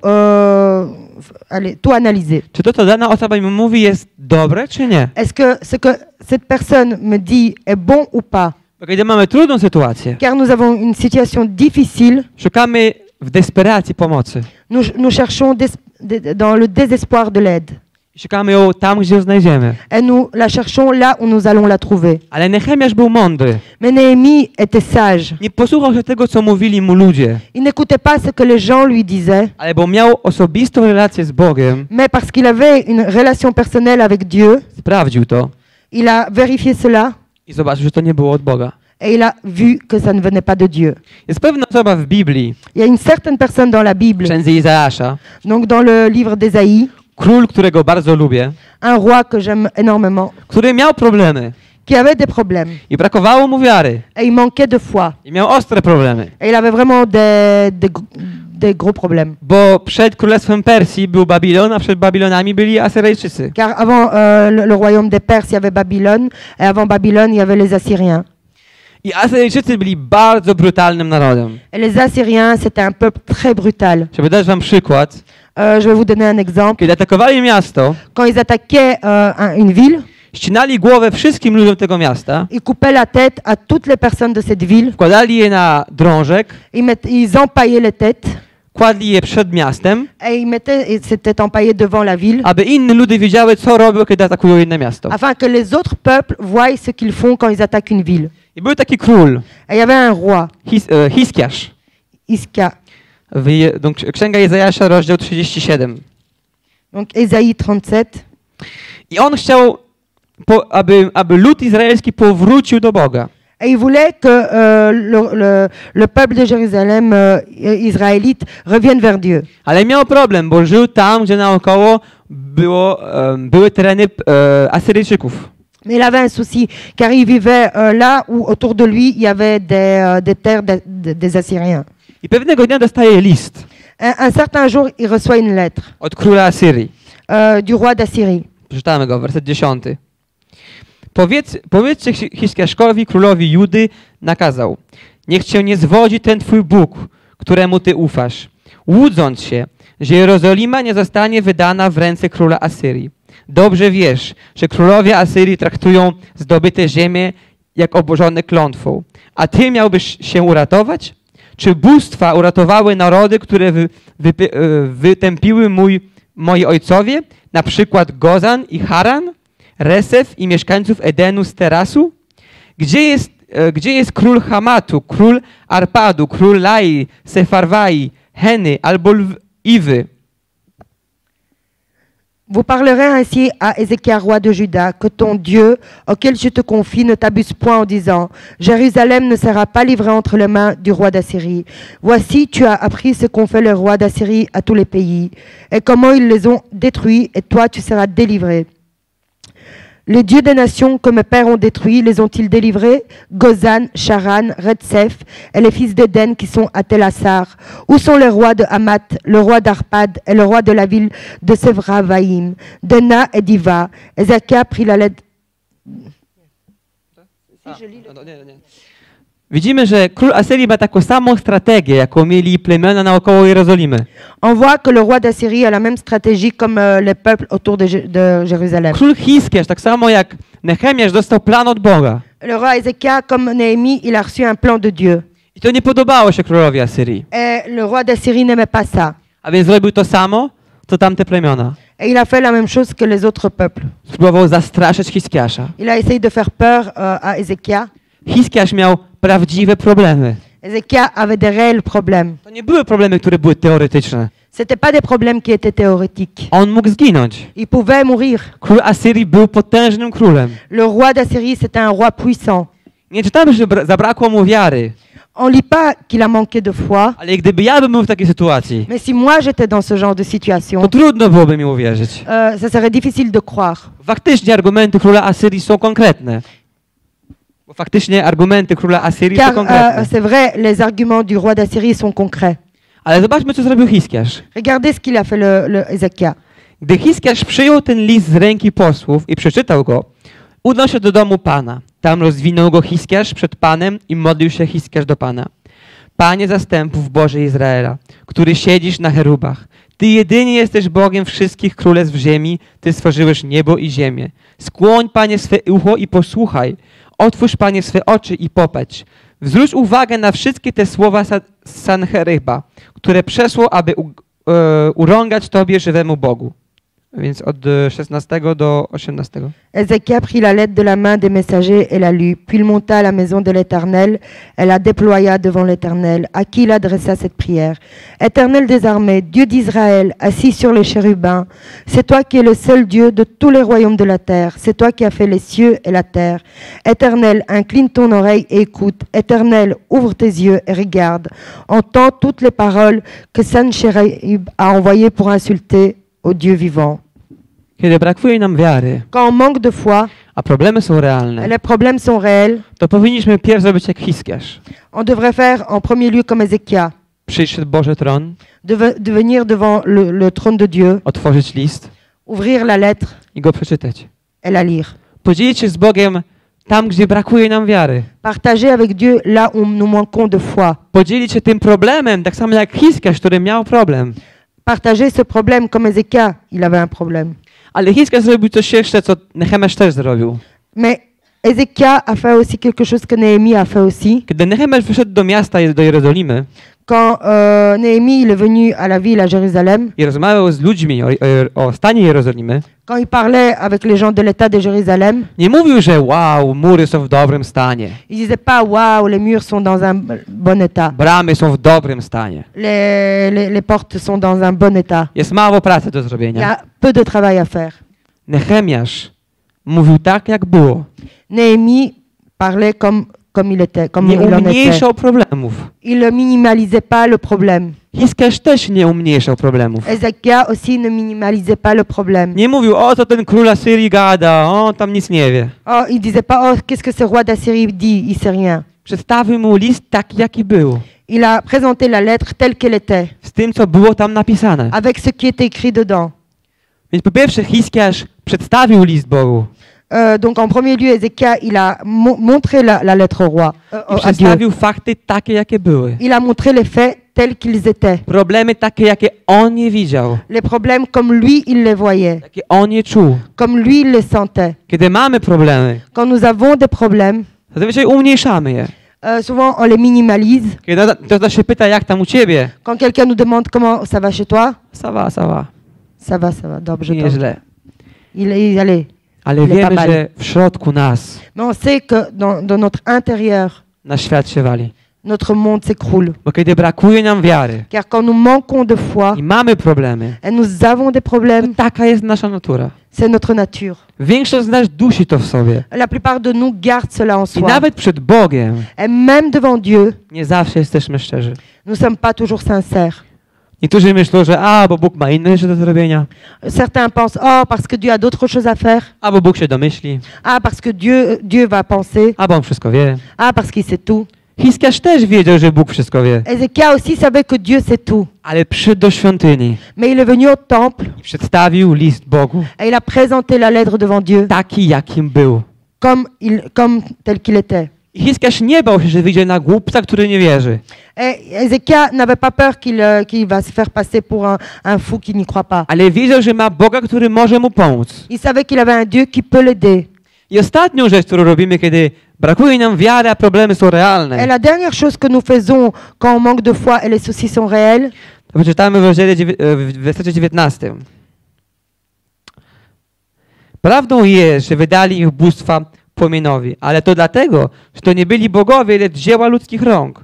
analyser. Czy to, co dana osoba mi mówi, jest dobre, czy nie? Est-ce que ce que cette personne me dit est bon ou pas? Bo kiedy mamy trudną sytuację, Car nous avons une situation difficile, szukamy w desperacji pomocy. nous cherchons dans le désespoir de l'aide. Szukamy ją tam, gdzie ją znajdziemy. Et nous la cherchons là où nous allons la trouver. Ale Nehemiasz był mądry. Mais Néhémie était sage. Nie posłuchał się tego, co mówili mu ludzie, Il n'écoutait pas ce que les gens lui disaient, ale bo miał osobistą relację z Bogiem, mais parce qu'il avait une relation personnelle avec Dieu, sprawdził to il a vérifié cela I zobaczył, że to nie było od Boga. Et il a vu que ça ne venait pas de Dieu. Jest pewna osoba w Biblii, Il y a une certaine personne dans la w Bible, księdze Izaasza, donc dans le livre d'Ésaïe, król, którego bardzo lubię, un roi que j'aime énormément, który miał problemy qui avait des problèmes. i brakowało mu wiary. Et il manquait de foi. I miał ostre problemy. Et il avait vraiment des gros problèmes. Bo przed królestwem Persji był Babilon, a przed Babilonami byli Asyryjczycy. Car avant le royaume des Perses, il y avait Babylone, et avant Babylone, il y avait les Assyriens. I Asyryjczycy byli bardzo brutalnym narodem. Et les Assyriens, c'était un peuple très brutal. Żeby dać wam przykład, Je vais vous donner un exemple. kiedy atakowali miasto, Quand ils attaquaient une ville, ścinali głowę wszystkim ludziom tego miasta, ils coupaient la tête à toutes les personnes de cette ville. wkładali je na drążek, Ils empaillaient les têtes kładli je przed miastem, et ils s'étaient empaillés devant la ville aby inne ludy wiedziały, co robią, kiedy atakują inne miasto. afin que les autres peuples voient ce qu'ils font quand ils attaquent une ville. I był taki król, Et il y avait un roi, Hiskiasz. Iska. Donc, Księga Izajasza, rozdział 37. Donc Ésaïe 37. I on chciał, aby lud izraelski powrócił do Boga. Et il voulait que le peuple de Jérusalem israélite revienne vers Dieu. Ale miał problem, bo żył tam, gdzie naokoło były tereny Asyryjczyków. Mais il avait un souci, car il vivait là où autour de lui il y avait des terres des Assyriens. I pewnego dnia dostaje list Un certain jour, il reçoit une lettre od króla Asyrii. du roi d'Assyrie. Przeczytamy go, werset 10. Powiedzcie Hiskiaszkowi, królowi Judy, nakazał: niech cię nie zwodzi ten twój Bóg, któremu ty ufasz, łudząc się, że Jerozolima nie zostanie wydana w ręce króla Asyrii. Dobrze wiesz, że królowie Asyrii traktują zdobyte ziemie jak obłożone klątwą. A ty miałbyś się uratować? Czy bóstwa uratowały narody, które wytępiły moi ojcowie? Na przykład Gozan i Haran, Resef i mieszkańców Edenu z Terasu? Gdzie jest król Hamatu, król Arpadu, król Lai, Sefarwai, Heny albo Iwy? Vous parlerez ainsi à Ézéchias, roi de Juda, que ton Dieu, auquel je te confie, ne t'abuse point en disant: Jérusalem ne sera pas livrée entre les mains du roi d'Assyrie. Voici, tu as appris ce qu'ont fait les rois d'Assyrie à tous les pays, et comment ils les ont détruits, et toi tu seras délivré. Les dieux des nations que mes pères ont détruits, les ont-ils délivrés? Gozan, Charan, Retsef et les fils d'Éden qui sont à Tel-Assar. Où sont les rois de Hamath, le roi d'Arpad et le roi de la ville de Sévravaïm, d'Ena et d'Iva? Ézéchias prit la lettre. Widzimy, że król Asyrii ma taką samą strategię, jaką mieli plemiona naokoło Jerozolimy. On voit que le roi d'Assyrie a la même stratégie comme les peuples autour de Jérusalem. Król Hiskiasz, tak samo jak Nehemiasz, dostał plan od Boga. Le roi Ézéchias, comme Néhémie, il a reçu un plan de Dieu. I to nie podobało się królowi Asyrii. Et le roi d'Assyrie n'aimait pas ça. A więc zrobił to samo, co tamte plemiona. Et il a fait la même chose que les autres peuples. Spróbował zastraszyć Hiskiasza. Il a essayé de faire peur à Ézéchias. Hiskiasz miał prawdziwe problemy. Ézéchias avait des réels problèmes. To nie były problemy, które były teoretyczne. C'était pas des problèmes qui étaient théoriques. On mógł zginąć. Il pouvait mourir. Król Asyrii był potężnym królem. Le roi d'Assyrie, c'était un roi puissant. Nie czytamy, że zabrakło mu wiary. On lit pas qu'il a manqué de foi, Ale gdyby ja bym był w takiej sytuacji, mais si moi j'étais dans ce genre de situation, to trudno byłoby mi uwierzyć. ça serait difficile de croire. Faktycznie argumenty króla Asyrii są konkretne. Bo faktycznie argumenty króla Asyrii są Car konkretne. c'est vrai, les arguments du roi d'Assyrie sont concrets. Ale zobaczmy, co zrobił Hiskiasz. Regardez ce qu'il a fait le Ézéchias. Gdy Hiskiasz przyjął ten list z ręki posłów i przeczytał go, udał się do domu Pana. Tam rozwinął go Hiskiasz przed Panem i modlił się Hiskiasz do Pana. Panie zastępów Boże Izraela, który siedzisz na cherubach, Ty jedynie jesteś Bogiem wszystkich królestw ziemi, Ty stworzyłeś niebo i ziemię. Skłoń, Panie, swe ucho i posłuchaj. Otwórz, Panie, swe oczy i popatrz. Zwróć uwagę na wszystkie te słowa Sancheryba, które przesłał, aby urągać Tobie, żywemu Bogu. Więc od 16 do 18. Ézéchias prit la lettre de la main des messagers et la lut. Puis il monta à la maison de l'Éternel et la déploya devant l'Éternel, à qui il adressa cette prière. Éternel des armées, Dieu d'Israël, assis sur les chérubins, c'est toi qui es le seul Dieu de tous les royaumes de la terre. C'est toi qui as fait les cieux et la terre. Éternel, incline ton oreille et écoute. Éternel, ouvre tes yeux et regarde. Entends toutes les paroles que Sanchérib a envoyées pour insulter au Dieu vivant. Kiedy brakuje nam wiary, Quand on manque de foi, a problemy są realne, les problèmes sont réels, to powinniśmy pierw zrobić jak Hiskiarz. on devrait faire en premier lieu comme Ézéchias, Przyjść przed Boży tron, de venir devant le trône de Dieu, otworzyć list ouvrir la lettre i go przeczytać. et la lire. Podzielić się z Bogiem tam, gdzie brakuje nam wiary. Partager avec Dieu là où nous manquons de foi. Podzielić się tym problemem, tak samo jak Hiskiarz, który miał problem. Partager ce problème comme Ézéchias, il avait un problème. Ale Hiskiarz zrobił coś jeszcze, co Nehemiasz też zrobił. Mais Ézéchias a fait aussi quelque chose que Néhémie a fait aussi. Kiedy Nehemiasz wyszedł do miasta, do Jerozolimy Quand Néhémie il est venu à la ville, à Jérusalem, i rozmawiał z ludźmi o stanie Jerozolimy, quand il parlait avec les gens de l'État de Jérusalem, nie mówił, że wow, mury są w dobrym stanie, il disait pas « Waouh, les murs sont dans un bon état, bramy są w dobrym stanie, les portes sont dans un bon état, jest mało pracy do il y zrobienia. a peu de travail à faire ». Nehemiasz mówił tak, jak było. Néhémie parlait comme il était, comme Nie il en était. umniejszał problemów. Il ne minimalisait pas le problème. Hiskiarz też nie umniejszał problemów. Ézéchias aussi ne minimalisait pas le problème. Nie mówił, o co ten król Asyrii gada, on tam nic nie wie. Oh, il disait pas, oh, qu'est-ce que ce roi d'Assyrie dit, il sait rien. Przedstawił mu list taki, jaki był. Il a présenté la lettre telle qu'elle était, Z tym, co było tam napisane. avec ce qui était écrit dedans. Więc po pierwsze Hiskiarz przedstawił list Bogu. Donc en premier lieu, Ézéchias, il a montré la lettre au roi, I à Dieu. przedstawił fakty takie, jakie były. Il a montré les faits tels qu'ils étaient. Problemy takie, jakie on nie widział. Les problèmes comme lui, il les voyait, Jakie on nie czuł. comme lui, il les sentait. Kiedy mamy problemy, Quand nous avons des problèmes, to zazwyczaj umniejszamy je. souvent on les minimalise. Kiedy ktoś się pyta, jak tam u ciebie, Quand quelqu'un nous demande comment ça va chez toi, ça va, ça va, dobrze, nie dobrze. źle. Allez. Ale Il est wiemy, pas mal. że w środku nas, Mais on sait que dans notre intérieur, nasz świat się wali. notre monde s'écroule. Bo kiedy brakuje nam wiary Car quand nous manquons de foi i mamy problemy, et nous avons des problèmes, taka jest nasza natura. c'est notre nature. Większość z nas dusi to w sobie. La plupart de nous gardent cela en I soi. nawet przed Bogiem Et même devant Dieu, nie zawsze jesteśmy szczerzy. nous ne sommes pas toujours sincères. Niektórzy myślą, że bo Bóg ma inne rzeczy do zrobienia, Certains pensent, oh, parce que Dieu a d'autres choses à faire. bo Bóg się domyśli, Ah, parce que Dieu va penser. bo On wszystko wie. Ah, parce qu'il sait tout. Hiskiarz też wiedział, że Bóg wszystko wie, Ézéchias aussi savait que Dieu sait tout. ale przyszedł do świątyni Mais il est venu au temple i przedstawił list Bogu, et il a présenté la lettre devant Dieu taki jakim był. comme tel qu'il était. I Hiskiarz nie bał się, że wyjdzie na głupca, który nie wierzy. Et Ézéchias n'avait pas peur qu'il va se faire passer pour un fou qui n'y croit pas. Ale wiedział, że ma Boga, który może mu pomóc. Il savait qu'il avait un Dieu qui peut l'aider. I ostatnią rzecz, którą robimy, kiedy brakuje nam wiary, a problemy są Et realne, la dernière chose que nous faisons quand on manque de foi et les soucis sont réels, to przeczytamy w wersecie 19. Prawdą jest, że wydali ich bóstwa płomienowi, ale to dlatego, że to nie byli bogowie, lecz dzieła ludzkich rąk,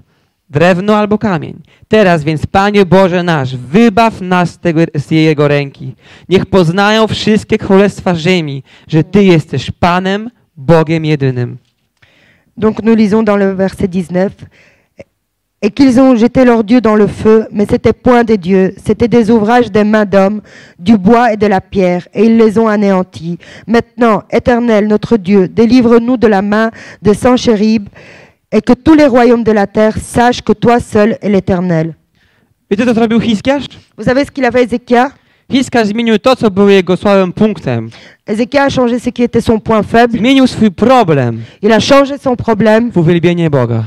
drewno albo kamień. Teraz więc, Panie Boże nasz, wybaw nas z Jego ręki. Niech poznają wszystkie królestwa ziemi, że Ty jesteś Panem, Bogiem jedynym. donc nous lisons dans le verset 19, et qu'ils ont jeté leurs dieux dans le feu, mais c'était point des dieux, c'était des ouvrages des mains d'hommes, du bois et de la pierre, et ils les ont anéantis. Maintenant, Éternel, notre Dieu, délivre-nous de la main de Sanchérib, et que tous les royaumes de la terre sachent que toi seul est l'Éternel. Wiecie, co zrobił Hiskiarz? Vous savez ce qu'il a fait Ézéchias? Hiskiarz zmienił to, co było jego słabym punktem. Ézéchias a changé ce qui était son point faible. Zmienił swój problem Il a changé son problème w uwielbienie Boga.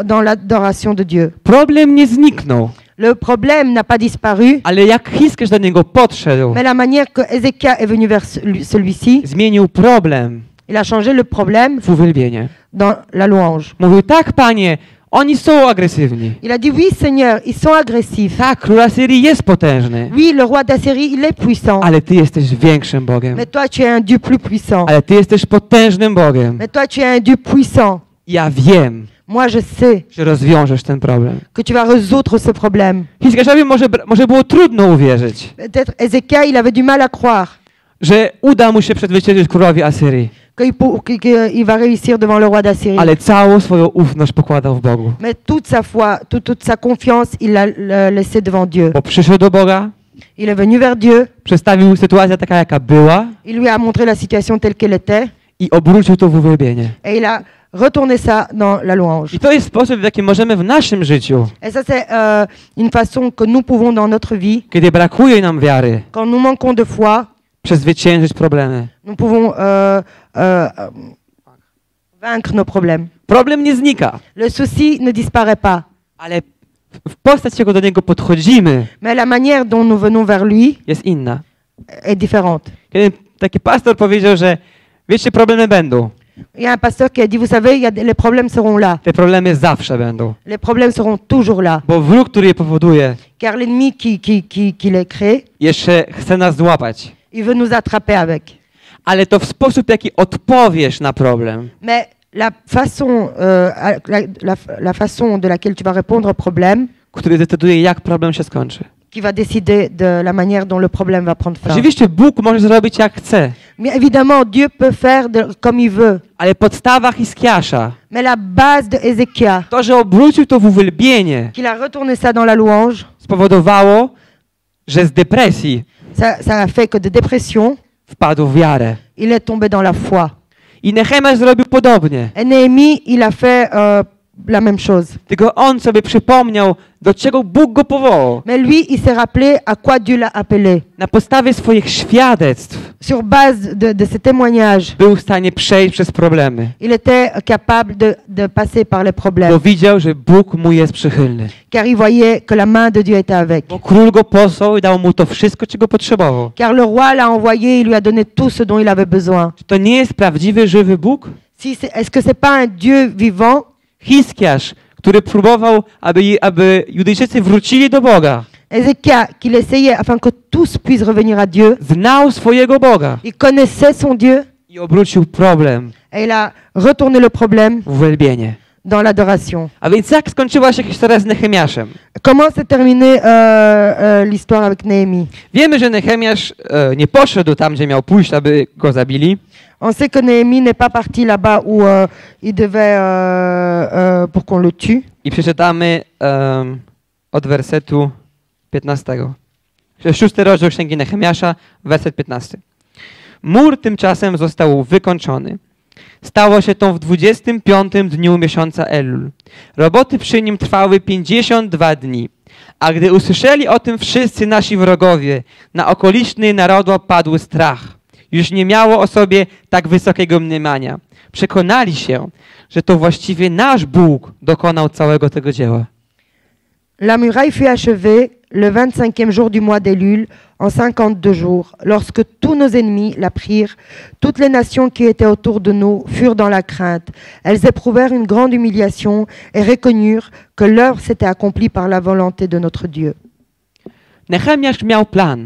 dans l'adoration de Dieu. Problem nie zniknął, Le problème n'a pas disparu, ale jak Hiskiarz do niego podszedł, mais la manière que Ézéchias est venu vers celui-ci, zmienił problem il a changé le problème w uwielbienie. dans la louange. Mówił, tak, Panie, Oni są agresywni. Il a dit, oui Seigneur, ils sont agressifs. Tak, król Asyrii jest potężny, Oui, le roi d'Assyrie, il est puissant. ale Ty jesteś większym Bogiem. Mais toi, tu es un Dieu plus puissant. Ale Ty jesteś potężnym Bogiem. Mais toi, tu es un Dieu puissant. Ja wiem, Moi, je sais że rozwiążesz ten problem. que tu vas résoudre ce problème. Hiskiaszowi może było trudno uwierzyć, Peut-être Ézéchiel, il avait du mal à croire że uda mu się przezwyciężyć królowi Asyrii, qu'il va réussir devant le roi d'Assyrie. ale całą swoją ufność pokładał w Bogu. Mais toute sa foi, toute sa confiance, il l'a laissé devant Dieu. Bo przyszedł do Boga, Il est venu vers Dieu, przedstawił sytuację taka, jaka była il lui a montré la situation telle qu'elle était, i obrócił to w uwielbienie. et il a retourné ça dans la louange. I to jest sposób, w jaki możemy w naszym życiu, Et ça, c'est une façon que nous pouvons dans notre vie, kiedy brakuje nam wiary, quand nous manquons de foi, przezwyciężyć problemy. nous pouvons vaincre nos problèmes. Problem nie znika, Le souci ne disparaît pas, ale w postać, jaką do niego podchodzimy, mais la manière dont nous venons vers lui jest inna. est différente. Kiedy taki pastor powiedział, że wiecie, problemy będą. Il y a un pasteur qui a dit, vous savez, les problèmes seront là. Te problemy zawsze będą. Les problèmes seront toujours là. Bo wróg, który je powoduje, Car l'ennemi qui les crée, jeszcze chce nas złapać. il veut nous attraper avec. Ale to w sposób, w jaki odpowiesz na problem, Mais la façon, la façon de laquelle tu vas répondre au problème, który decyduje, jak problem się skończy. qui va décider de la manière dont le problème va prendre fin. Oczywiście Bóg może zrobić jak chce, Mais évidemment, Dieu peut faire comme il veut. ale podstawa Hiskiasza, Mais la base de Ézéchiel, to, że obrócił to w uwielbienie, qu'il a retourné ça dans la louange, spowodowało, że z depresji ça a fait que de dépression, wpadł w wiarę. il est tombé dans la foi. I Nehemiasz zrobił podobnie. Et Néhémie, il a fait la même chose. Tylko on sobie przypomniał, do czego Bóg go powołał. Mais lui, il s'est rappelé à quoi Dieu l'a appelé. Na podstawie swoich świadectw Sur base de ses témoignages, był w stanie przejść przez problemy. il était capable de passer par les Bo problèmes. widział, że Bóg mu jest przychylny. Car il voyait que la main de Dieu était avec. Bo król go posłał i dał mu to wszystko, czego potrzebował. Car le roi l'a envoyé, il lui a donné tout ce dont il avait besoin. Czy to nie jest prawdziwy, żywy Bóg? Est-ce que c'est pas un Dieu vivant? Hiskiasz, który próbował, aby Judejczycy wrócili do Boga. Ézéchiel, qu'il essayait afin que tous puissent revenir à Dieu. Znał swojego Boga Il connaissait son Dieu i obrócił problem et il a retourné le problème w uwielbienie. dans l'adoration. A więc jak skończyła się historia z Nehemiaszem? Comment s'est terminée l'histoire avec Néhémie? Wiemy, że Nehemiasz nie poszedł tam, gdzie miał pójść, aby go zabili. On sait que Néhémie n'est pas parti là-bas où il devait pour qu'on le tue. I przeczytamy od wersetu 15. 6 rozdział Księgi Nehemiasza, werset 15. Mur tymczasem został wykończony. Stało się to w 25 dniu miesiąca Elul. Roboty przy nim trwały 52 dni. A gdy usłyszeli o tym wszyscy nasi wrogowie, na okoliczny naród padł strach. Już nie miało o sobie tak wysokiego mniemania. Przekonali się, że to właściwie nasz Bóg dokonał całego tego dzieła. La muraille fut achevée le 25e jour du mois d'Élul, en 52 jours, lorsque tous nos ennemis la prirent. Toutes les nations qui étaient autour de nous furent dans la crainte. Elles éprouvèrent une grande humiliation et reconnurent que l'heure s'était accomplie par la volonté de notre Dieu. Nehemiasz miał plan.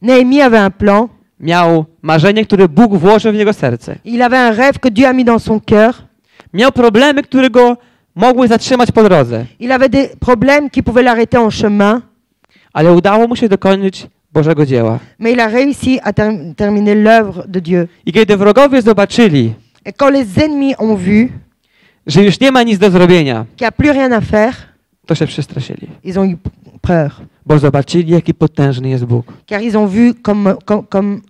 Néhémie avait un plan. Miał marzenie, które Bóg włożył w jego serce. Il avait un rêve que Dieu a mis dans son cœur. Miał problemy, które go mogły zatrzymać po drodze. Il avait des problèmes qui pouvaient l'arrêter en chemin. Ale udało mu się dokończyć Bożego dzieła. Mais il a réussi à terminer l'œuvre de Dieu. I kiedy wrogowie zobaczyli, Et quand les ennemis ont vu że już nie ma nic do zrobienia, qu'il n'y a plus rien à faire, to się przestraszyli. ils ont eu peur. Bo zobaczyli, jaki potężny jest Bóg. Car ils ont vu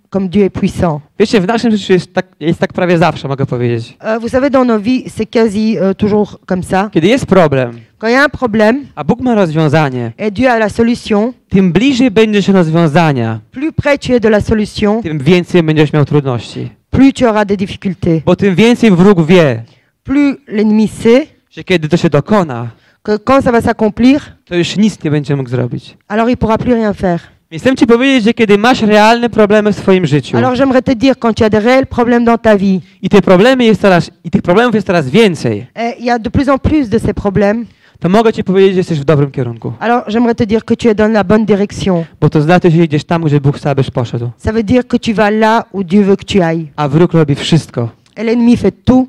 comme Dieu est puissant. Wiecie, w naszym życiu jest tak prawie zawsze, mogę powiedzieć. Vous savez, dans nos vies, c'est quasi toujours comme ça. Kiedy jest problem, Quand il y a un problème a Bóg ma rozwiązanie, et Dieu a la solution, tym bliżej będziesz rozwiązania, plus près tu es de la solution, tym więcej będziesz miał trudności. plus tu auras des difficultés. Bo tym więcej wróg wie, Plus l'ennemi sait że kiedy to się dokona, que quand ça va s'accomplir, to już nic nie będzie mógł zrobić. alors il ne pourra plus rien faire. Więc chcę ci powiedzieć, że kiedy masz realne problemy w swoim życiu Alors j'aimerais te dire, quand tu as des réels problèmes dans ta vie, i tych problemów jest coraz więcej, et il y a de plus en plus de ces problèmes, to mogę ci powiedzieć, że jesteś w dobrym kierunku. alors j'aimerais te dire que tu es dans la bonne direction. Bo to znaczy, że idziesz tam, gdzie Bóg chce, abyś poszedł. Ça veut dire que tu vas là où Dieu veut que tu ailles. A wróg robi wszystko, Et l'ennemi fait tout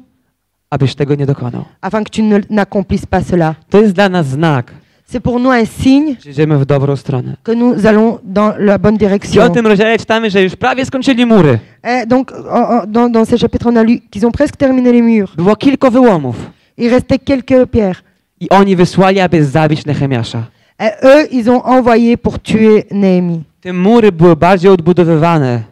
abyś tego nie dokonał. afin que tu n'accomplisses pas cela. To jest dla nas znak, C'est pour nous un signe że idziemy w dobrą stronę. que nous allons dans la bonne W direction. 5 rozdziale czytamy, że już prawie skończyli mury. Et donc, dans ce chapitre, on a lu qu'ils ont presque terminé les murs. Było kilka wyłomów. Il restait quelques pierres. I oni wysłali, aby zabić Nehemiasza. Et eux, ils ont envoyé pour tuer Néhémie. Te mury były bardziej odbudowywane,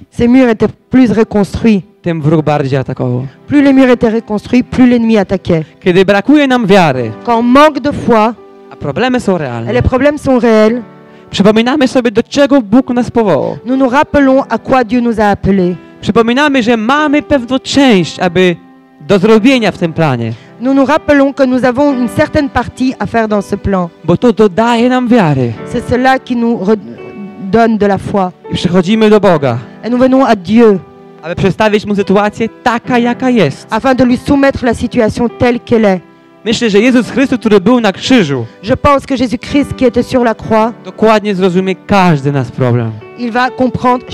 Ces murs étaient plus reconstruits. tym wróg bardziej atakował. Plus les murs étaient reconstruits, plus l'ennemi attaquait. Kiedy brakuje nam wiary, Quand on manque de foi, a problemy są et realne, les problèmes sont réels, przypominamy sobie, do czego Bóg nas powołał. nous nous rappelons à quoi Dieu nous a appelés. Przypominamy, że mamy pewną część, aby do zrobienia w tym planie, Nous nous rappelons que nous avons une certaine partie à faire dans ce plan. bo to dodaje nam wiary. C'est cela qui nous donne de la foi. I przychodzimy do Boga, Et nous venons à Dieu aby przedstawić Mu sytuację taka, jaka jest. afin de lui soumettre la situation telle qu'elle est. Myślę, że Jezus Chrystus, który był na krzyżu, Je pense que Jésus-Christ qui était sur la croix, dokładnie zrozumie każdy nasz problem. il va comprendre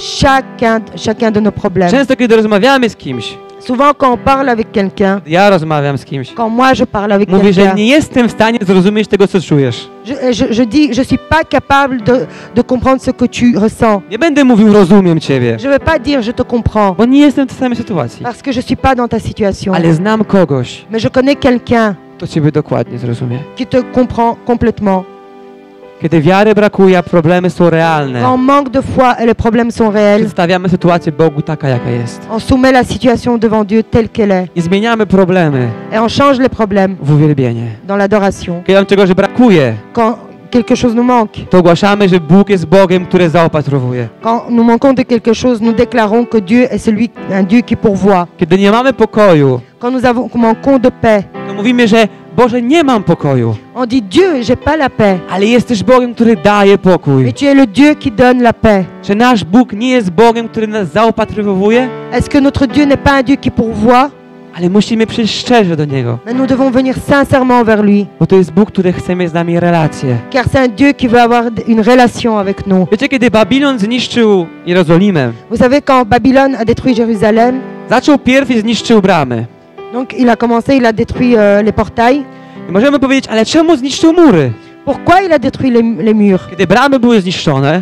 chacun de nos problèmes. Często, kiedy rozmawiamy z kimś, Souvent quand on parle avec quelqu'un, ja rozmawiam z kimś, quand moi je parle avec mówię, że quelqu'un, nie jestem w stanie zrozumieć tego, co czujesz. je dis, je suis pas capable de comprendre ce que tu ressens. Nie będę mówił, rozumiem Ciebie, Je vais pas dire je te comprends, bo nie jestem w tej samej sytuacji. parce que je suis pas dans ta situation. Ale znam kogoś, Mais je connais quelqu'un kto Ciebie dokładnie zrozumie. qui te comprend complètement. Kiedy wiary brakuje, a problemy są Quand realne, on manque de foi et les problèmes sont réels, przedstawiamy sytuację Bogu taka, jaka jest. on soumet la situation devant Dieu telle qu'elle est. I zmieniamy problemy Et on change les problèmes w uwielbienie. dans l'adoration. Kiedy nam czegoś brakuje, Quand quelque chose nous manque, to ogłaszamy, że Bóg jest Bogiem, który zaopatrowuje. quand nous manquons de quelque chose, nous déclarons que Dieu est un Dieu qui pourvoit. Kiedy nie mamy pokoju, Quand nous manquons de paix, to mówimy, że Boże, nie mam pokoju, on dit Dieu, j'ai pas la paix. ale jesteś Bogiem, który daje pokój. Mais tu es le Dieu qui donne la paix. Czy nasz Bóg nie jest Bogiem, który nas zaopatrowuje? Est-ce que notre Dieu n'est pas un Dieu qui pourvoit? Ale musimy przyjść szczerze do Niego, Mais nous devons venir sincèrement vers lui. bo to jest Bóg, który chce mieć z nami relacje. Car c'est un Dieu qui veut avoir une relation avec nous. Wiecie, kiedy Babilon zniszczył Jerozolimę, Vous savez, quand Babylone a détruit Jérusalem, zaczął pierw i zniszczył bramy. donc il a commencé, il a détruit les portails. I możemy powiedzieć, ale czemu zniszczył mury? Pourquoi il a détruit les murs? Kiedy bramy były zniszczone,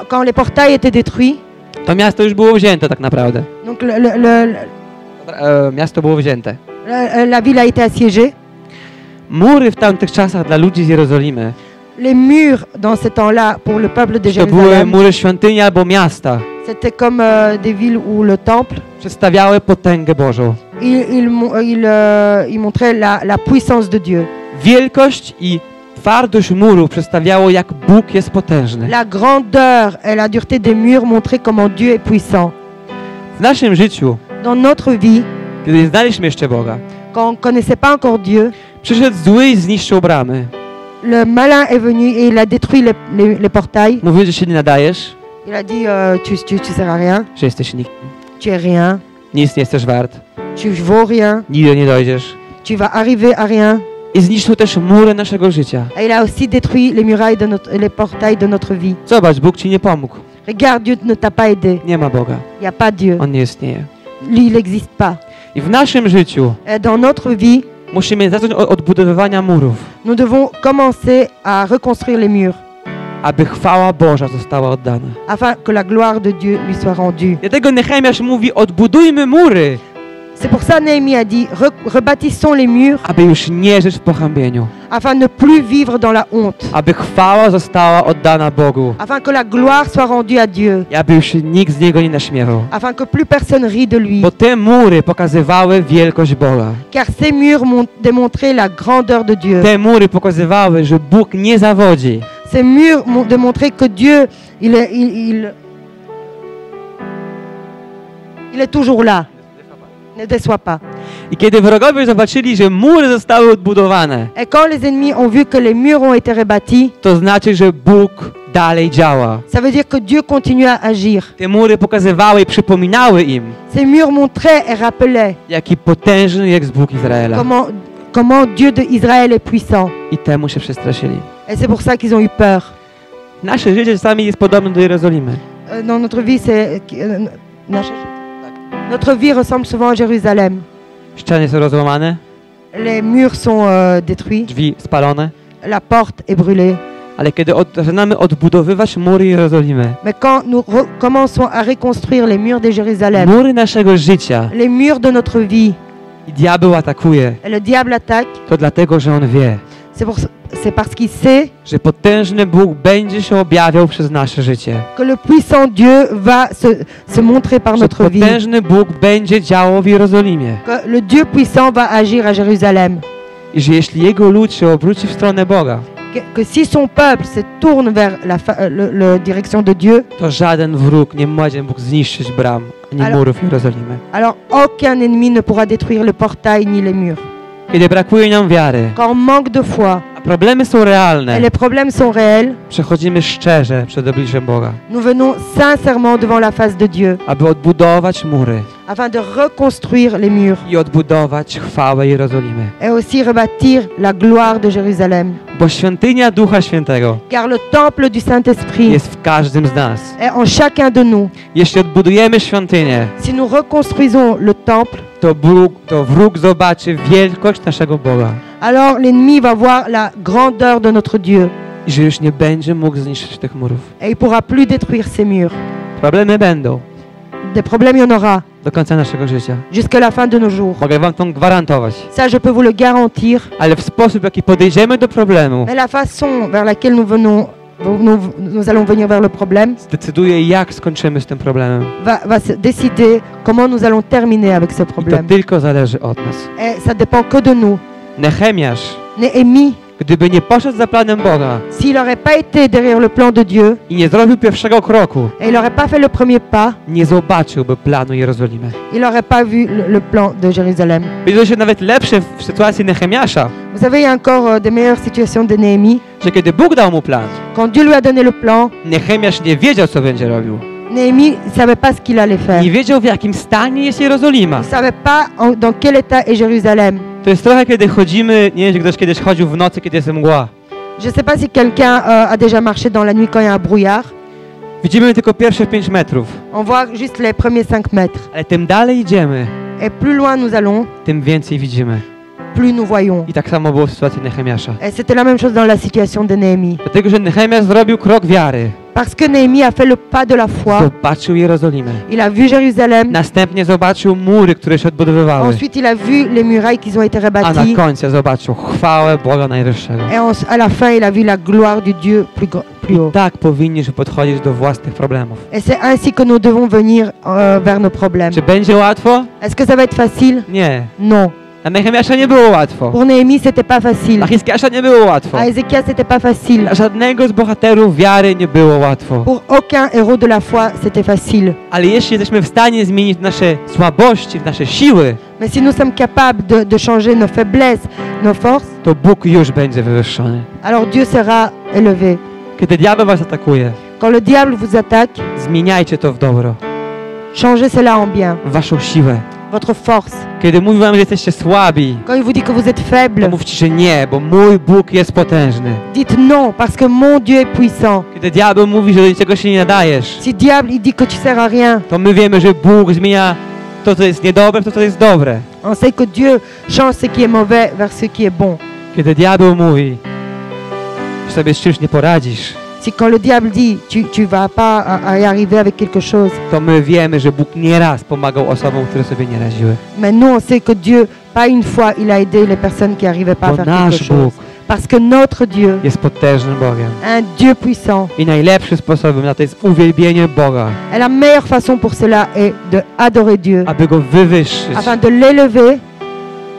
Quand les portails étaient détruits, to miasto już było wzięte tak naprawdę. donc Miasto było wzięte. la ville a été assiégée. Mury w tamtych czasach dla ludzi z Jerozolimy Les murs dans ce temps-là pour le peuple de to były Jérusalem, mury świątyni albo miasta. c'était comme des villes où le temple, Przedstawiały potęgę Bożą. il montrait la puissance de Dieu. Wielkość i twardość murów przedstawiało, jak Bóg jest potężny. La grandeur et la dureté des murs montraient comment Dieu est puissant. W naszym życiu, Dans notre vie, kiedy nie znaliśmy jeszcze Boga, quand on ne connaissait pas encore Dieu, przyszedł zły i zniszczył bramy. le malin est venu et il a détruit les portails. Mówił, że się nie nadajesz, Il a dit tu sers à rien, że jesteś nikim. tu es rien, Nic nie jesteś wart. tu vaux rien, Nigdy nie dojdziesz. tu vas arriver à rien. I zniszczył też mury naszego życia. Et il a aussi détruit les murailles les portails de notre vie. Zobacz, Bóg ci nie pomógł. Regarde, Dieu ne t'a pas aidé. Nie ma Boga. Il n'y a pas Dieu. On nie istnieje. Lui, il n'existe pas. I w naszym życiu Et dans notre vie, musimy zacząć od odbudowywania murów, nous devons commencer à reconstruire les murs aby chwała Boża została oddana. afin que la gloire de Dieu lui soit rendue. Dlatego Nehemiasz mówi, odbudujmy mury, C'est pour ça Néhémie a dit rebâtissons les murs aby już nie żyć w pohańbieniu, afin de ne plus vivre dans la honte, aby chwała została oddana Bogu afin que la gloire soit rendue à Dieu, i aby już nikt z Niego nie naśmiewał. afin que plus personne rit de lui. Bo te mury pokazywały wielkość Boga. Car ces murs démontraient la grandeur de Dieu. Te mury pokazywały, że Bóg nie zawodzi. Ces murs démontraient que Dieu, il est toujours là. Ne déçoit pas. I kiedy wrogowie zobaczyli, że mury zostały odbudowane, Et quand les ennemis ont vu que les murs ont été rebâtis, to znaczy, że Bóg dalej działa. ça veut dire que Dieu continue à agir. Te mury pokazywały i przypominały im, Ces murs montraient et rappelaient jaki potężny jest Bóg Izraela. comment comment Dieu d'Israël est puissant. I temu się przestraszyli. Et c'est pour ça qu'ils ont eu peur. Nasze życie czasami jest podobne do Jerozolimy. Dans notre vie, notre vie ressemble souvent à Jérusalem. Ściany są rozłamane, Les murs sont détruits, drzwi spalone, la porte est brûlée. ale kiedy zaczynamy odbudowywać mury Jerozolimy, Mais quand nous commençons à reconstruire les murs de Jérusalem, mury naszego życia, les murs de notre vie, i diabeł atakuje, et le diable attaque, to dlatego, że on wie, c'est parce qu'il sait że potężny Bóg będzie się objawiał przez nasze życie. que le puissant Dieu va se montrer par Że notre vie. potężny Bóg będzie działał w Jerozolimie. Que le Dieu puissant va agir à Jérusalem. I że jeśli jego lud się obróci w stronę Boga, Que si son peuple se tourne vers la direction de Dieu, to żaden wróg nie będzie mógł zniszczyć bram ani Ale- murów Jerozolimy. alors aucun ennemi ne pourra détruire le portail ni les murs. Kiedy brakuje nam wiary, Quand on manque de foi a problemy są realne, et les problèmes sont réels, przechodzimy szczerze przed obliczem Boga, nous venons sincèrement devant la face de Dieu aby odbudować mury afin de reconstruire les murs i odbudować chwałę Jerozolimy. et aussi rebâtir la gloire de Jérusalem. Bo świątynia Ducha Świętego Car le temple du Saint-Esprit jest w każdym z nas. est en chacun de nous. Jeśli odbudujemy świątynię, Si nous reconstruisons le temple, to wróg zobaczy wielkość naszego Boga alors l'ennemi va voir la grandeur de notre Dieu i że już nie będzie mógł zniszczyć tych murów. et il pourra plus détruire ces murs. Problemy będą Des problèmes, il y en aura do końca naszego życia. jusqu'à la fin de nos jours. Mogę wam to gwarantować. Ça, je peux vous le garantir. Ale w sposób, w jaki podejdziemy do problemu, Mais la façon vers laquelle nous allons venir vers le problème zdecyduje, jak skończymy z tym problemem. va se décider comment nous allons terminer avec ce I to problème. tylko zależy od nas. Et ça dépend que de nous. Nehemiasz, Néhémie, gdyby nie poszedł za planem Boga s'il n'aurait pas été derrière le plan de Dieu i nie zrobił pierwszego kroku, et il n'aurait pas fait le premier pas, nie zobaczyłby planu Jerozolimy. il n'aurait pas vu le plan de Jérusalem. Będzie się nawet lepsze w sytuacji Nehemiasza, Vous savez, il y a encore des meilleures situations de Néhémie. że kiedy Bóg dał mu plan, Quand Dieu lui a donné le plan, Nehemiasz nie wiedział, co będzie robił. Néhémie ne savait pas ce qu'il allait faire. Nie wiedział, w jakim stanie jest Jerozolima. Il ne savait pas dans quel état est Jérusalem. To jest trochę, kiedy chodzimy, nie wiem, czy ktoś kiedyś chodził w nocy, kiedy jest mgła. Je ne sais pas si quelqu'un a déjà marché dans la nuit quand il y a un brouillard. Widzimy tylko pierwsze 5 metrów, On voit juste les premiers 5 mètres. ale tym dalej idziemy, Et plus loin nous allons, tym więcej widzimy. plus nous voyons. I tak samo było w sytuacji Nehemiasza. Et c'était la même chose dans la situation de Néhémie. Dlatego, że Nehemiasz zrobił krok wiary. Parce que Néhémie a fait le pas de la foi. Zobaczył Jerozolimę. Il a vu Jérusalem. Następnie zobaczył mury, które się odbudowywały. Ensuite, il a vu les murailles qui ont été A na rebâties. końcu zobaczył chwałę Boga Najwyższego. Et à la fin, il a vu la gloire du Dieu plus haut. Tak powinniśmy podchodzić do własnych problemów. Et c'est ainsi que nous devons venir vers nos problèmes. Czy będzie łatwo? Est-ce que ça va être facile? Nie. Non. Na Nehemiasza nie było łatwo. Pour Néhémie, c'était pas facile. Dla Hiskiasza nie było łatwo. À Ézéchias, c'était pas facile. Dla żadnego z bohaterów wiary nie było łatwo. Pour aucun héros de la foi, c'était facile. Ale jeśli jesteśmy w stanie zmienić nasze słabości, nasze siły, Mais si nous sommes capables de changer nos faiblesses, nos forces, to Bóg już będzie wywyższony. alors Dieu sera élevé. Kiedy diabeł was atakuje, Quand le diable vous attaque, zmieniajcie to w dobro. changez cela en bien, W waszą siłę. votre force. Kiedy mówi wam, że jesteście słabi, Quand il vous dit que vous êtes to faible, mówcie, że nie, bo mój Bóg jest potężny. dites non, parce que mon Dieu est puissant. Kiedy diabeł mówi, że do niczego się nie nadajesz, Si diable, il dit que tu sers à rien, to my wiemy, że Bóg zmienia to, co jest niedobre, w to, co jest dobre. on sait que Dieu change ce qui est mauvais vers ce qui est bon. Kiedy diabeł mówi, że sobie z czymś nie poradzisz, Si quand le diable dit tu vas pas à y arriver avec quelque chose, to my wiemy, że Bóg nieraz pomagał osobom, które sobie nie radziły. mais nous on sait que Dieu, pas une fois, il a aidé les personnes qui n'arrivaient pas à Bo faire quelque nasz chose. Bóg Parce que notre Dieu, jest potężnym Bogiem. un Dieu puissant, I najlepszym sposobem na to jest uwielbienie Boga, et la meilleure façon pour cela est de adorer Dieu, aby Go wywyższyć afin de l'élever